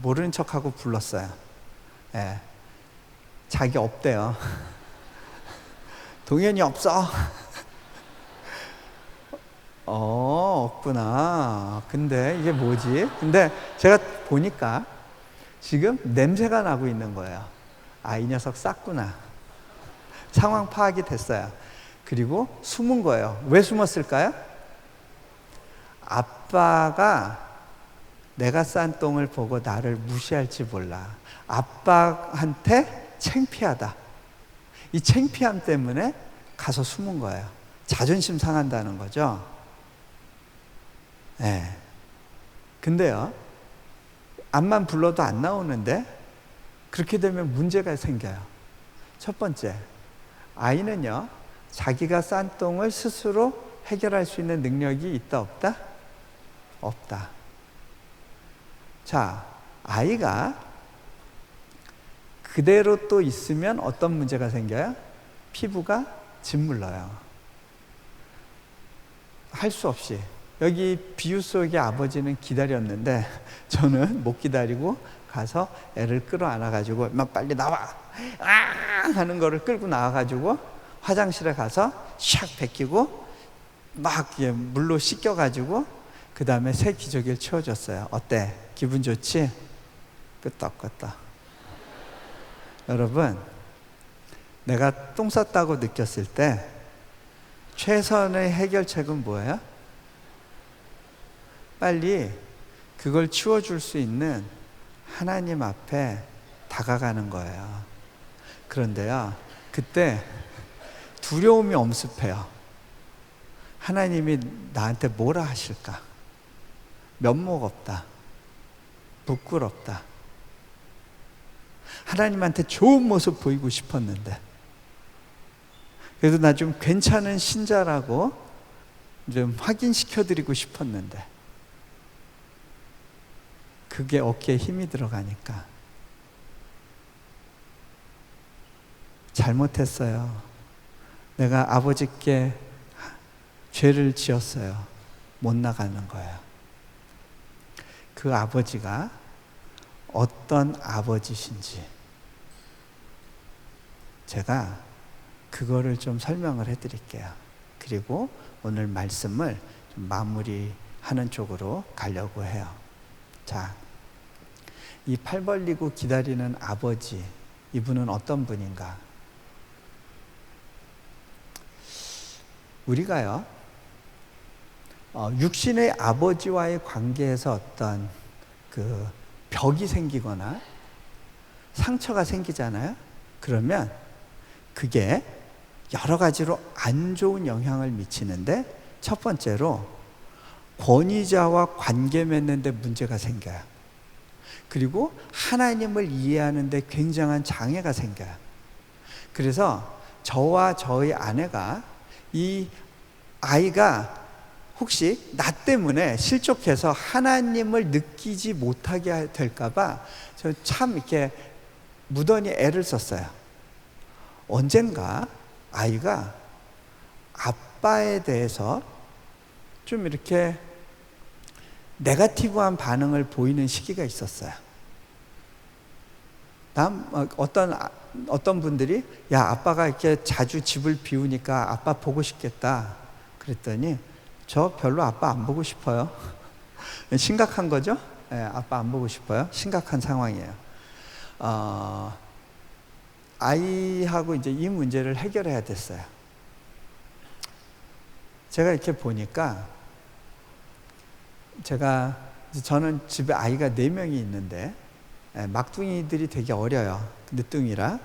모르는 척하고 불렀어요. 예. 자기 없대요. 동현이 없어. 없구나. 근데 이게 뭐지? 근데 제가 보니까 지금 냄새가 나고 있는 거예요. 이 녀석 쌌구나. 상황 파악이 됐어요. 그리고 숨은 거예요. 왜 숨었을까요? 아빠가 내가 싼 똥을 보고 나를 무시할지 몰라. 아빠한테 창피하다. 이 창피함 때문에 가서 숨은 거예요. 자존심 상한다는 거죠. 네. 근데요, 암만 불러도 안 나오는데 그렇게 되면 문제가 생겨요. 첫 번째, 아이는요, 자기가 싼 똥을 스스로 해결할 수 있는 능력이 있다 없다? 없다. 자, 아이가 그대로 또 있으면 어떤 문제가 생겨요? 피부가 짓물러요. 할 수 없이. 여기 비유 속의 아버지는 기다렸는데 저는 못 기다리고 가서 애를 끌어안아가지고 막 빨리 나와 아 하는 거를 끌고 나와가지고 화장실에 가서 샥 벗기고 막 물로 씻겨가지고 그 다음에 새 기저귀를 채워줬어요. 어때? 기분 좋지? 끄떡끄떡. 여러분, 내가 똥 쌌다고 느꼈을 때 최선의 해결책은 뭐예요? 빨리 그걸 치워줄 수 있는 하나님 앞에 다가가는 거예요. 그런데요, 그때 두려움이 엄습해요. 하나님이 나한테 뭐라 하실까? 면목 없다. 부끄럽다. 하나님한테 좋은 모습 보이고 싶었는데, 그래도 나 좀 괜찮은 신자라고 좀 확인시켜드리고 싶었는데, 그게 어깨에 힘이 들어가니까 잘못했어요. 내가 아버지께 죄를 지었어요. 못 나가는 거예요. 그 아버지가 어떤 아버지신지 제가 그거를 좀 설명을 해드릴게요. 그리고 오늘 말씀을 좀 마무리하는 쪽으로 가려고 해요. 자, 이 팔 벌리고 기다리는 아버지, 이분은 어떤 분인가? 우리가요, 육신의 아버지와의 관계에서 어떤 그 벽이 생기거나 상처가 생기잖아요. 그러면 그게 여러 가지로 안 좋은 영향을 미치는데, 첫 번째로 권위자와 관계 맺는 데 문제가 생겨요. 그리고 하나님을 이해하는 데 굉장한 장애가 생겨요. 그래서 저와 저희 아내가, 이 아이가 혹시 나 때문에 실족해서 하나님을 느끼지 못하게 될까봐 저 참 이렇게 무던히 애를 썼어요. 언젠가 아이가 아빠에 대해서 좀 이렇게 네거티브한 반응을 보이는 시기가 있었어요. 어떤 분들이 야, 아빠가 이렇게 자주 집을 비우니까 아빠 보고 싶겠다 그랬더니 저 별로 아빠 안 보고 싶어요. 심각한 거죠? 네, 아빠 안 보고 싶어요. 심각한 상황이에요. 아이하고 이제 이 문제를 해결해야 됐어요. 제가 이렇게 보니까 저는 집에 아이가 4명이 있는데 막둥이들이 되게 어려요. 늦둥이라.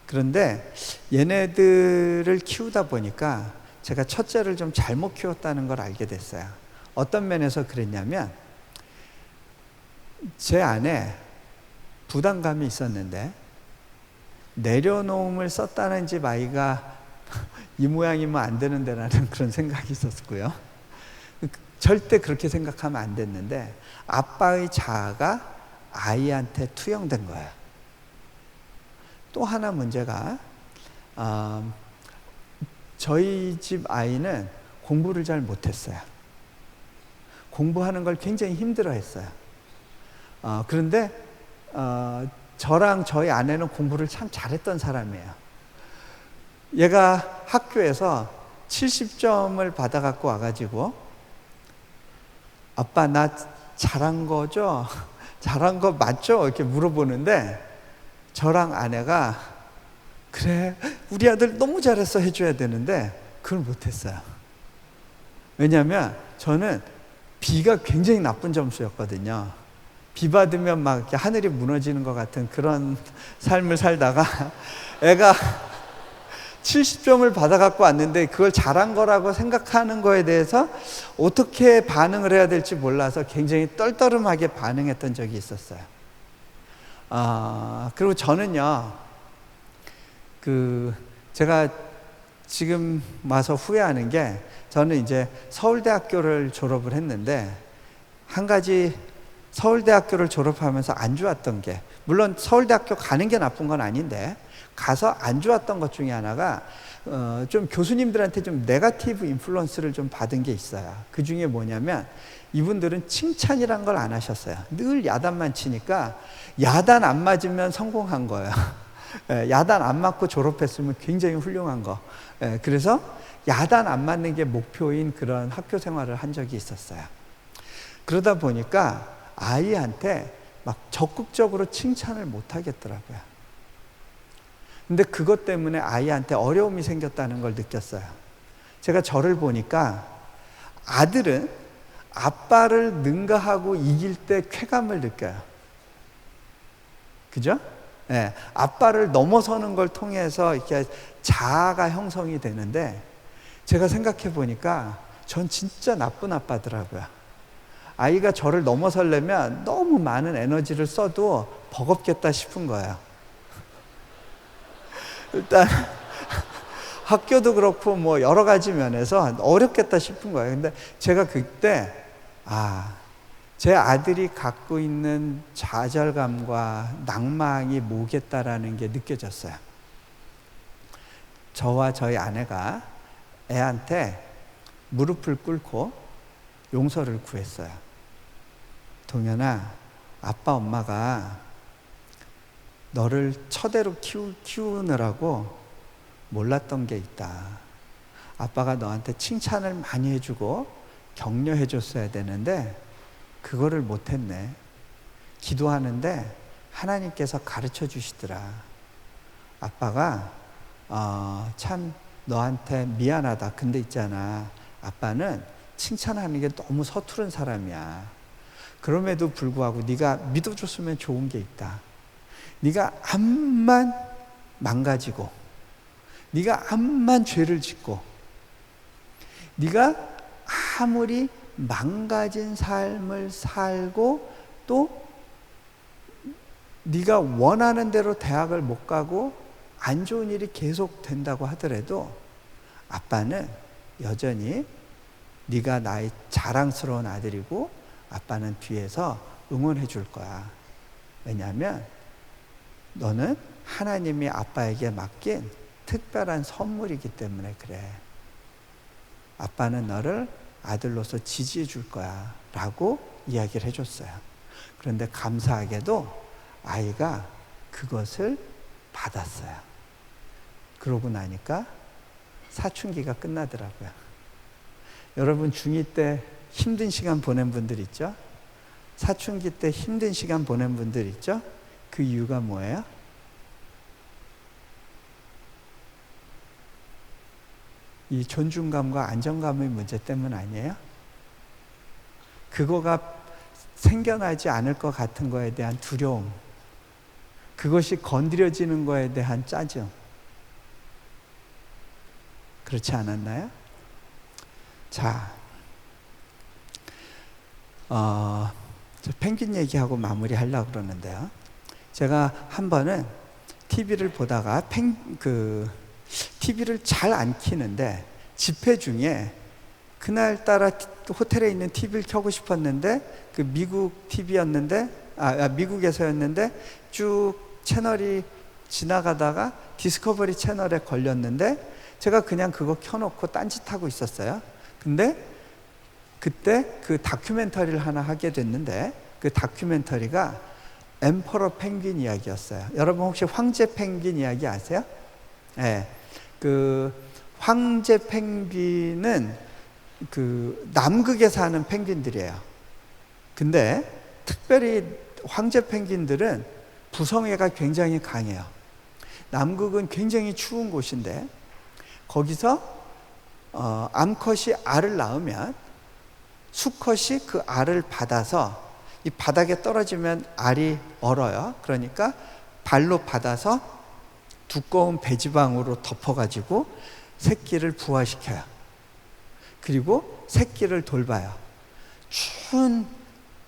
그런데 얘네들을 키우다 보니까 제가 첫째를 좀 잘못 키웠다는 걸 알게 됐어요. 어떤 면에서 그랬냐면, 제 안에 부담감이 있었는데 내려놓음을 썼다는 집 아이가 이 모양이면 안 되는데라는 그런 생각이 있었고요. 절대 그렇게 생각하면 안 됐는데 아빠의 자아가 아이한테 투영된 거예요. 또 하나 문제가, 저희 집 아이는 공부를 잘 못했어요. 공부하는 걸 굉장히 힘들어했어요. 그런데 저랑 저희 아내는 공부를 참 잘했던 사람이에요. 얘가 학교에서 70점을 받아갖고 와가지고 아빠 나 잘한 거죠? 잘한 거 맞죠? 이렇게 물어보는데 저랑 아내가 그래 우리 아들 너무 잘했어 해줘야 되는데 그걸 못했어요. 왜냐하면 저는 B가 굉장히 나쁜 점수였거든요. 비 받으면 막 이렇게 하늘이 무너지는 것 같은 그런 삶을 살다가 애가 70점을 받아갖고 왔는데 그걸 잘한 거라고 생각하는 거에 대해서 어떻게 반응을 해야 될지 몰라서 굉장히 떨떠름하게 반응했던 적이 있었어요. 그리고 저는요, 제가 지금 와서 후회하는 게, 저는 이제 서울대학교를 졸업을 했는데, 한 가지 서울대학교를 졸업하면서 안 좋았던 게, 물론 서울대학교 가는 게 나쁜 건 아닌데 가서 안 좋았던 것 중에 하나가 좀 교수님들한테 좀 네거티브 인플루언스를 좀 받은 게 있어요. 그 중에 뭐냐면 이분들은 칭찬이란 걸 안 하셨어요. 늘 야단만 치니까 야단 안 맞으면 성공한 거예요. 야단 안 맞고 졸업했으면 굉장히 훌륭한 거. 그래서 야단 안 맞는 게 목표인 그런 학교 생활을 한 적이 있었어요. 그러다 보니까 아이한테 막 적극적으로 칭찬을 못 하겠더라고요. 근데 그것 때문에 아이한테 어려움이 생겼다는 걸 느꼈어요. 제가 저를 보니까 아들은 아빠를 능가하고 이길 때 쾌감을 느껴요. 그죠? 네, 아빠를 넘어서는 걸 통해서 이렇게 자아가 형성이 되는데 제가 생각해 보니까 전 진짜 나쁜 아빠더라고요. 아이가 저를 넘어서려면 너무 많은 에너지를 써도 버겁겠다 싶은 거예요. 일단 학교도 그렇고 뭐 여러 가지 면에서 어렵겠다 싶은 거예요. 근데 제가 그때 제 아들이 갖고 있는 좌절감과 낭망이 뭐겠다라는 게 느껴졌어요. 저와 저희 아내가 애한테 무릎을 꿇고 용서를 구했어요. 동현아, 아빠 엄마가 너를 처대로 키우느라고 몰랐던 게 있다. 아빠가 너한테 칭찬을 많이 해주고 격려해 줬어야 되는데 그거를 못했네. 기도하는데 하나님께서 가르쳐 주시더라. 아빠가 참 너한테 미안하다. 근데 있잖아, 아빠는 칭찬하는 게 너무 서투른 사람이야. 그럼에도 불구하고 네가 믿어줬으면 좋은 게 있다. 네가 암만 망가지고 네가 암만 죄를 짓고 네가 아무리 망가진 삶을 살고 또 네가 원하는 대로 대학을 못 가고 안 좋은 일이 계속 된다고 하더라도 아빠는 여전히 네가 나의 자랑스러운 아들이고 아빠는 뒤에서 응원해 줄 거야. 왜냐하면 너는 하나님이 아빠에게 맡긴 특별한 선물이기 때문에 그래. 아빠는 너를 아들로서 지지해 줄 거야 라고 이야기를 해줬어요. 그런데 감사하게도 아이가 그것을 받았어요. 그러고 나니까 사춘기가 끝나더라고요. 여러분 중2 때 힘든 시간 보낸 분들 있죠? 사춘기 때 힘든 시간 보낸 분들 있죠? 그 이유가 뭐예요? 이 존중감과 안정감의 문제 때문 아니에요? 그거가 생겨나지 않을 것 같은 거에 대한 두려움, 그것이 건드려지는 거에 대한 짜증, 그렇지 않았나요? 자, 저 펭귄 얘기하고 마무리하려고 그러는데요. 제가 한 번은 TV를 보다가 TV를 잘 안 켜는데 집회 중에 그날따라 호텔에 있는 TV를 켜고 싶었는데 그 미국 TV였는데 미국에서였는데 쭉 채널이 지나가다가 디스커버리 채널에 걸렸는데 제가 그냥 그거 켜놓고 딴짓하고 있었어요. 근데 그때 그 다큐멘터리를 하나 하게 됐는데 그 다큐멘터리가 엠퍼러 펭귄 이야기였어요. 여러분 혹시 황제 펭귄 이야기 아세요? 네. 그 황제 펭귄은 그 남극에 사는 펭귄들이에요. 근데 특별히 황제 펭귄들은 부성애가 굉장히 강해요. 남극은 굉장히 추운 곳인데 거기서 암컷이 알을 낳으면 수컷이 그 알을 받아서 이 바닥에 떨어지면 알이 얼어요. 그러니까 발로 받아서 두꺼운 배지방으로 덮어가지고 새끼를 부화시켜요. 그리고 새끼를 돌봐요. 추운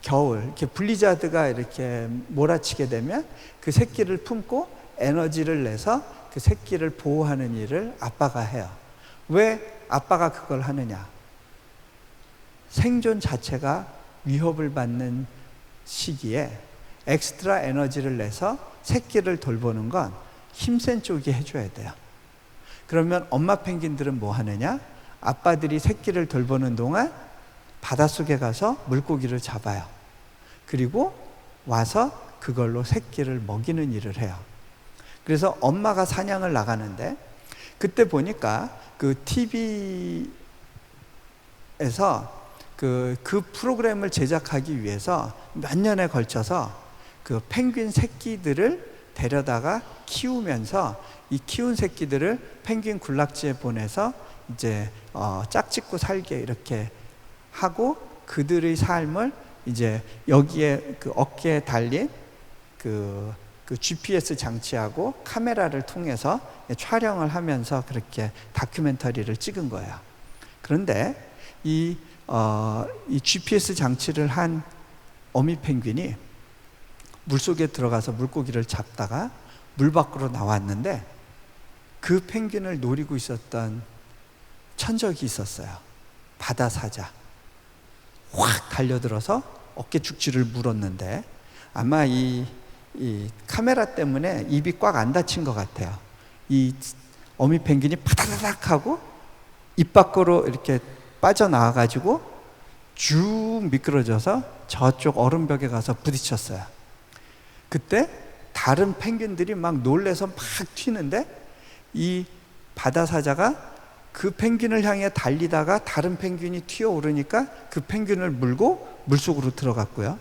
겨울, 이렇게 블리자드가 이렇게 몰아치게 되면 그 새끼를 품고 에너지를 내서 그 새끼를 보호하는 일을 아빠가 해요. 왜 아빠가 그걸 하느냐? 생존 자체가 위협을 받는 시기에 엑스트라 에너지를 내서 새끼를 돌보는 건 힘센 쪽이 해줘야 돼요. 그러면 엄마 펭귄들은 뭐 하느냐? 아빠들이 새끼를 돌보는 동안 바닷속에 가서 물고기를 잡아요. 그리고 와서 그걸로 새끼를 먹이는 일을 해요. 그래서 엄마가 사냥을 나가는데, 그때 보니까 그 TV에서 그 프로그램을 제작하기 위해서 몇 년에 걸쳐서 그 펭귄 새끼들을 데려다가 키우면서 이 키운 새끼들을 펭귄 군락지에 보내서 이제 짝짓고 살게 이렇게 하고, 그들의 삶을 이제 여기에 그 어깨에 달린 그 GPS 장치하고 카메라를 통해서 촬영을 하면서 그렇게 다큐멘터리를 찍은 거예요. 그런데 이 GPS 장치를 한 어미 펭귄이 물속에 들어가서 물고기를 잡다가 물 밖으로 나왔는데, 그 펭귄을 노리고 있었던 천적이 있었어요. 바다사자. 확 달려들어서 어깨 축지를 물었는데, 아마 이 카메라 때문에 입이 꽉 안 닫힌 것 같아요. 이 어미 펭귄이 파다다닥 하고 입 밖으로 이렇게 빠져나와가지고 쭉 미끄러져서 저쪽 얼음벽에 가서 부딪혔어요. 그때 다른 펭귄들이 막 놀래서 막 튀는데, 이 바다사자가 그 펭귄을 향해 달리다가 다른 펭귄이 튀어오르니까 그 펭귄을 물고 물속으로 들어갔고요.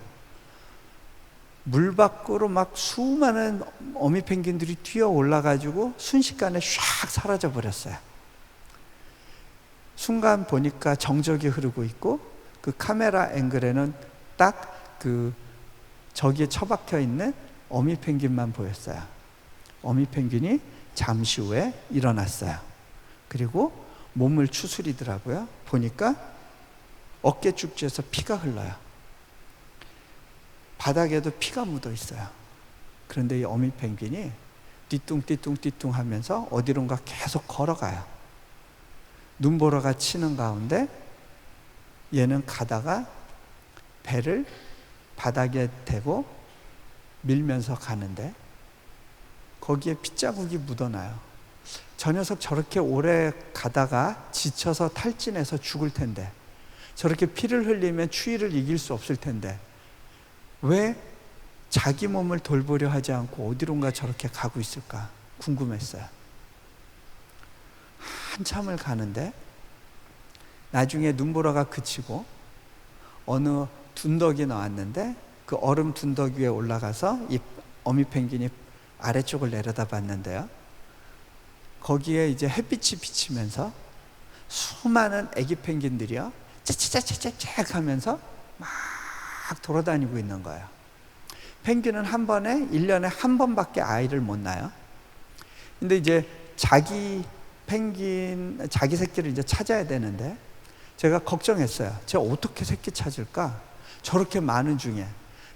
물 밖으로 막 수많은 어미 펭귄들이 뛰어 올라가지고 순식간에 샥 사라져 버렸어요. 순간 보니까 정적이 흐르고 있고, 그 카메라 앵글에는 딱 그 저기에 처박혀 있는 어미 펭귄만 보였어요. 어미 펭귄이 잠시 후에 일어났어요. 그리고 몸을 추스리더라고요. 보니까 어깨 축지에서 피가 흘러요. 바닥에도 피가 묻어 있어요. 그런데 이 어미 펭귄이 띠뚱띠뚱 하면서 어디론가 계속 걸어가요. 눈보라가 치는 가운데 얘는 가다가 배를 바닥에 대고 밀면서 가는데, 거기에 핏자국이 묻어나요. 저 녀석 저렇게 오래 가다가 지쳐서 탈진해서 죽을 텐데, 저렇게 피를 흘리면 추위를 이길 수 없을 텐데 왜 자기 몸을 돌보려 하지 않고 어디론가 저렇게 가고 있을까 궁금했어요. 한참을 가는데 나중에 눈보라가 그치고 어느 둔덕이 나왔는데, 그 얼음 둔덕 위에 올라가서 이 어미 펭귄이 아래쪽을 내려다 봤는데요, 거기에 이제 햇빛이 비치면서 수많은 애기 펭귄들이요 째째째째째 하면서 막 돌아다니고 있는 거예요. 펭귄은 한 번에 1년에 한 번밖에 아이를 못 낳아요. 근데 이제 자기 새끼를 이제 찾아야 되는데, 제가 걱정했어요. 제가 어떻게 새끼 찾을까? 저렇게 많은 중에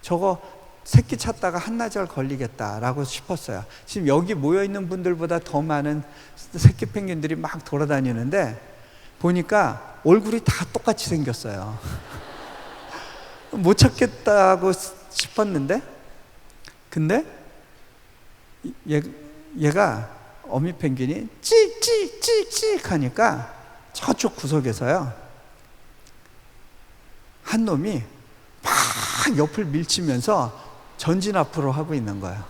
저거 새끼 찾다가 한나절 걸리겠다라고 싶었어요. 지금 여기 모여있는 분들보다 더 많은 새끼 펭귄들이 막 돌아다니는데 보니까 얼굴이 다 똑같이 생겼어요. 못 찾겠다고 싶었는데, 근데 얘가 어미 펭귄이 찍찍찍찍 하니까 저쪽 구석에서요 한 놈이 막 옆을 밀치면서 전진 앞으로 하고 있는 거예요.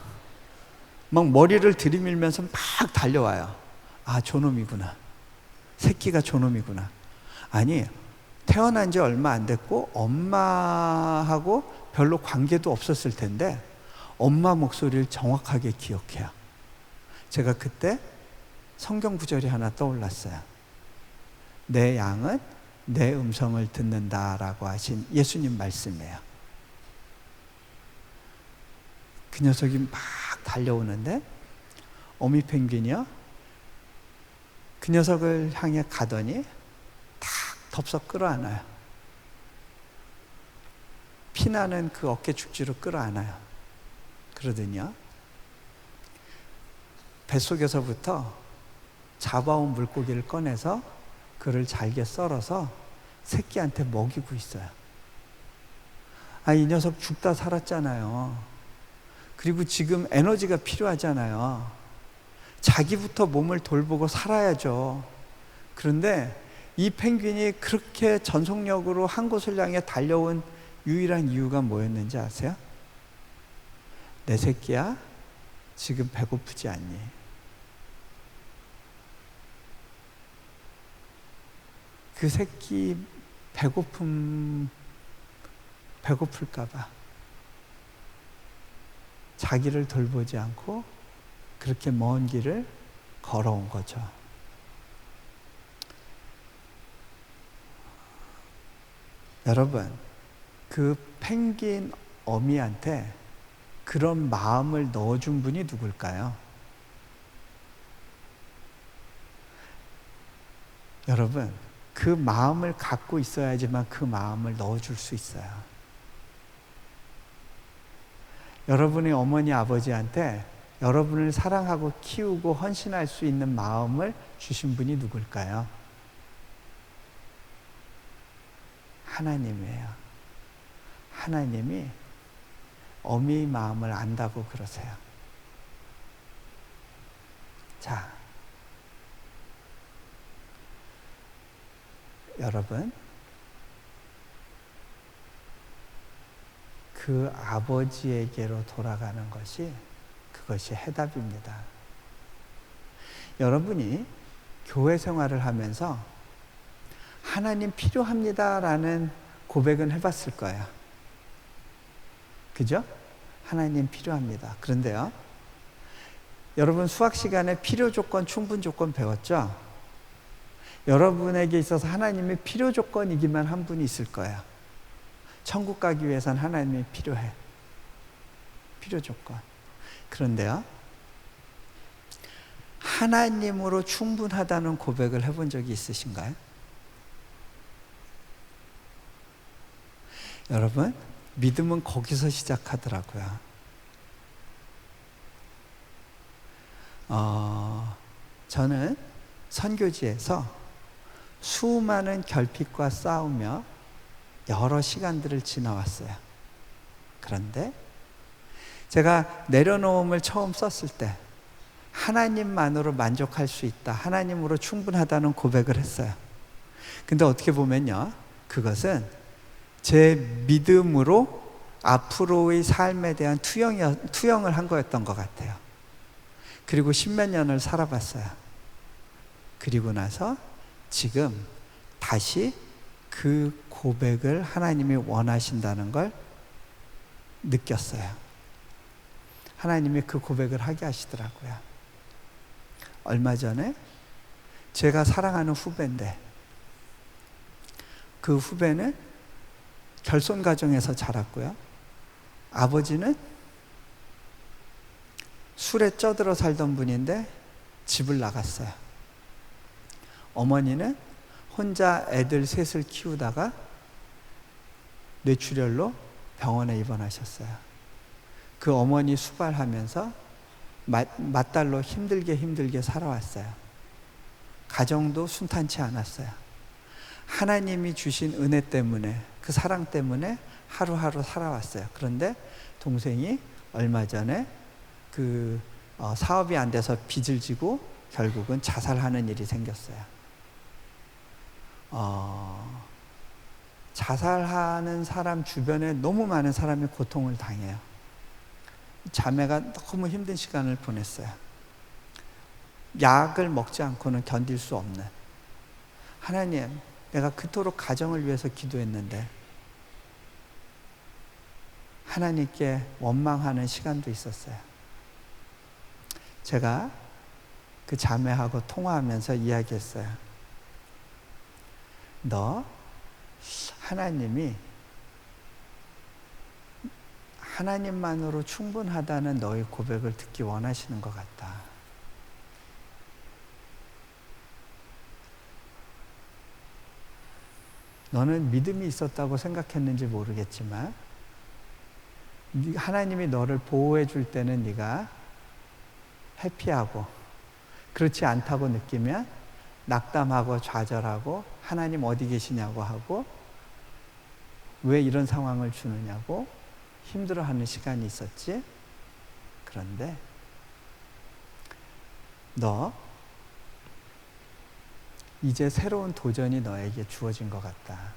막 머리를 들이밀면서 막 달려와요. 아, 저놈이구나. 새끼가 저놈이구나. 아니, 태어난 지 얼마 안 됐고 엄마하고 별로 관계도 없었을 텐데 엄마 목소리를 정확하게 기억해요. 제가 그때 성경 구절이 하나 떠올랐어요. 내 양은 내 음성을 듣는다라고 하신 예수님 말씀이에요. 그 녀석이 막 달려오는데 어미 펭귄이요 그 녀석을 향해 가더니 탁 덥석 끌어안아요. 피나는 그 어깨 축지로 끌어안아요. 그러더니요 뱃속에서부터 잡아온 물고기를 꺼내서 그를 잘게 썰어서 새끼한테 먹이고 있어요. 아, 이 녀석 죽다 살았잖아요. 그리고 지금 에너지가 필요하잖아요. 자기부터 몸을 돌보고 살아야죠. 그런데 이 펭귄이 그렇게 전속력으로 한 곳을 향해 달려온 유일한 이유가 뭐였는지 아세요? 내 새끼야, 지금 배고프지 않니? 그 새끼 배고플까봐 자기를 돌보지 않고 그렇게 먼 길을 걸어온 거죠. 여러분, 그 펭귄 어미한테 그런 마음을 넣어준 분이 누굴까요? 여러분, 그 마음을 갖고 있어야지만 그 마음을 넣어줄 수 있어요. 여러분의 어머니, 아버지한테 여러분을 사랑하고 키우고 헌신할 수 있는 마음을 주신 분이 누굴까요? 하나님이에요. 하나님이 어미의 마음을 안다고 그러세요. 자, 여러분, 그 아버지에게로 돌아가는 것이 그것이 해답입니다. 여러분이 교회 생활을 하면서 하나님 필요합니다라는 고백은 해봤을 거예요. 그죠? 하나님 필요합니다. 그런데요, 여러분 수학 시간에 필요 조건, 충분 조건 배웠죠? 여러분에게 있어서 하나님의 필요 조건이기만 한 분이 있을 거예요. 천국 가기 위해서는 하나님이 필요해. 필요 조건. 그런데요, 하나님으로 충분하다는 고백을 해본 적이 있으신가요? 여러분, 믿음은 거기서 시작하더라고요. 저는 선교지에서 수많은 결핍과 싸우며 여러 시간들을 지나왔어요. 그런데 제가 내려놓음을 처음 썼을 때 하나님만으로 만족할 수 있다, 하나님으로 충분하다는 고백을 했어요. 근데 어떻게 보면요, 그것은 제 믿음으로 앞으로의 삶에 대한 투영을 한 거였던 것 같아요. 그리고 10몇 년을 살아봤어요. 그리고 나서 지금 다시 그 고백을 하나님이 원하신다는 걸 느꼈어요. 하나님이 그 고백을 하게 하시더라고요. 얼마 전에 제가 사랑하는 후배인데, 그 후배는 결손 가정에서 자랐고요. 아버지는 술에 쪄들어 살던 분인데 집을 나갔어요. 어머니는 혼자 애들 셋을 키우다가 뇌출혈로 병원에 입원하셨어요. 그 어머니 수발하면서 맏딸로 힘들게 살아왔어요. 가정도 순탄치 않았어요. 하나님이 주신 은혜 때문에, 그 사랑 때문에 하루하루 살아왔어요. 그런데 동생이 얼마 전에 사업이 안 돼서 빚을 지고 결국은 자살하는 일이 생겼어요. 자살하는 사람 주변에 너무 많은 사람이 고통을 당해요. 자매가 너무 힘든 시간을 보냈어요. 약을 먹지 않고는 견딜 수 없는. 하나님, 내가 그토록 가정을 위해서 기도했는데 하나님께 원망하는 시간도 있었어요. 제가 그 자매하고 통화하면서 이야기했어요. 너 하나님이 하나님만으로 충분하다는 너의 고백을 듣기 원하시는 것 같다. 너는 믿음이 있었다고 생각했는지 모르겠지만 하나님이 너를 보호해 줄 때는 네가 해피하고, 그렇지 않다고 느끼면 낙담하고 좌절하고 하나님 어디 계시냐고 하고 왜 이런 상황을 주느냐고 힘들어하는 시간이 있었지. 그런데 너 이제 새로운 도전이 너에게 주어진 것 같다.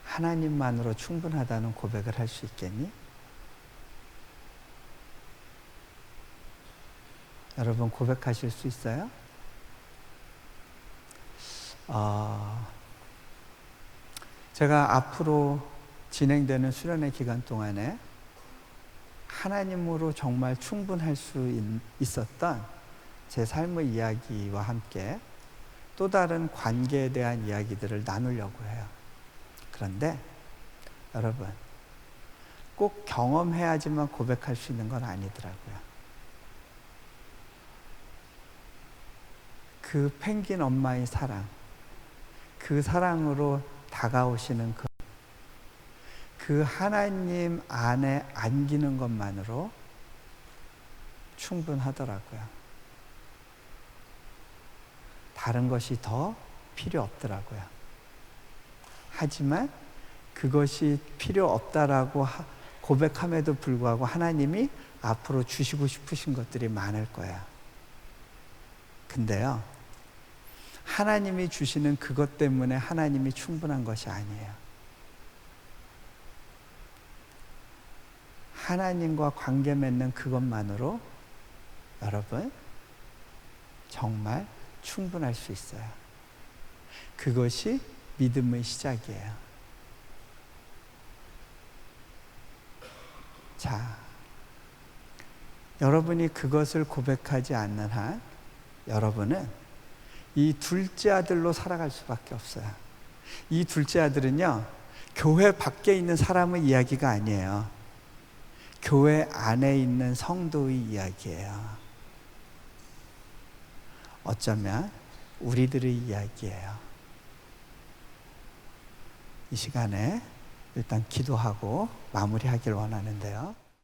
하나님만으로 충분하다는 고백을 할 수 있겠니? 여러분 고백하실 수 있어요? 제가 앞으로 진행되는 수련회 기간 동안에 하나님으로 정말 충분할 수 있었던 제 삶의 이야기와 함께 또 다른 관계에 대한 이야기들을 나누려고 해요. 그런데 여러분 꼭 경험해야지만 고백할 수 있는 건 아니더라고요. 그 펭귄 엄마의 사랑, 그 사랑으로 다가오시는 그 하나님 안에 안기는 것만으로 충분하더라고요. 다른 것이 더 필요 없더라고요. 하지만 그것이 필요 없다라고 고백함에도 불구하고 하나님이 앞으로 주시고 싶으신 것들이 많을 거야. 근데요, 하나님이 주시는 그것 때문에 하나님이 충분한 것이 아니에요. 하나님과 관계 맺는 그것만으로 여러분 정말 충분할 수 있어요. 그것이 믿음의 시작이에요. 자, 여러분이 그것을 고백하지 않는 한 여러분은 이 둘째 아들로 살아갈 수밖에 없어요. 이 둘째 아들은요, 교회 밖에 있는 사람의 이야기가 아니에요. 교회 안에 있는 성도의 이야기예요. 어쩌면 우리들의 이야기예요. 이 시간에 일단 기도하고 마무리하길 원하는데요.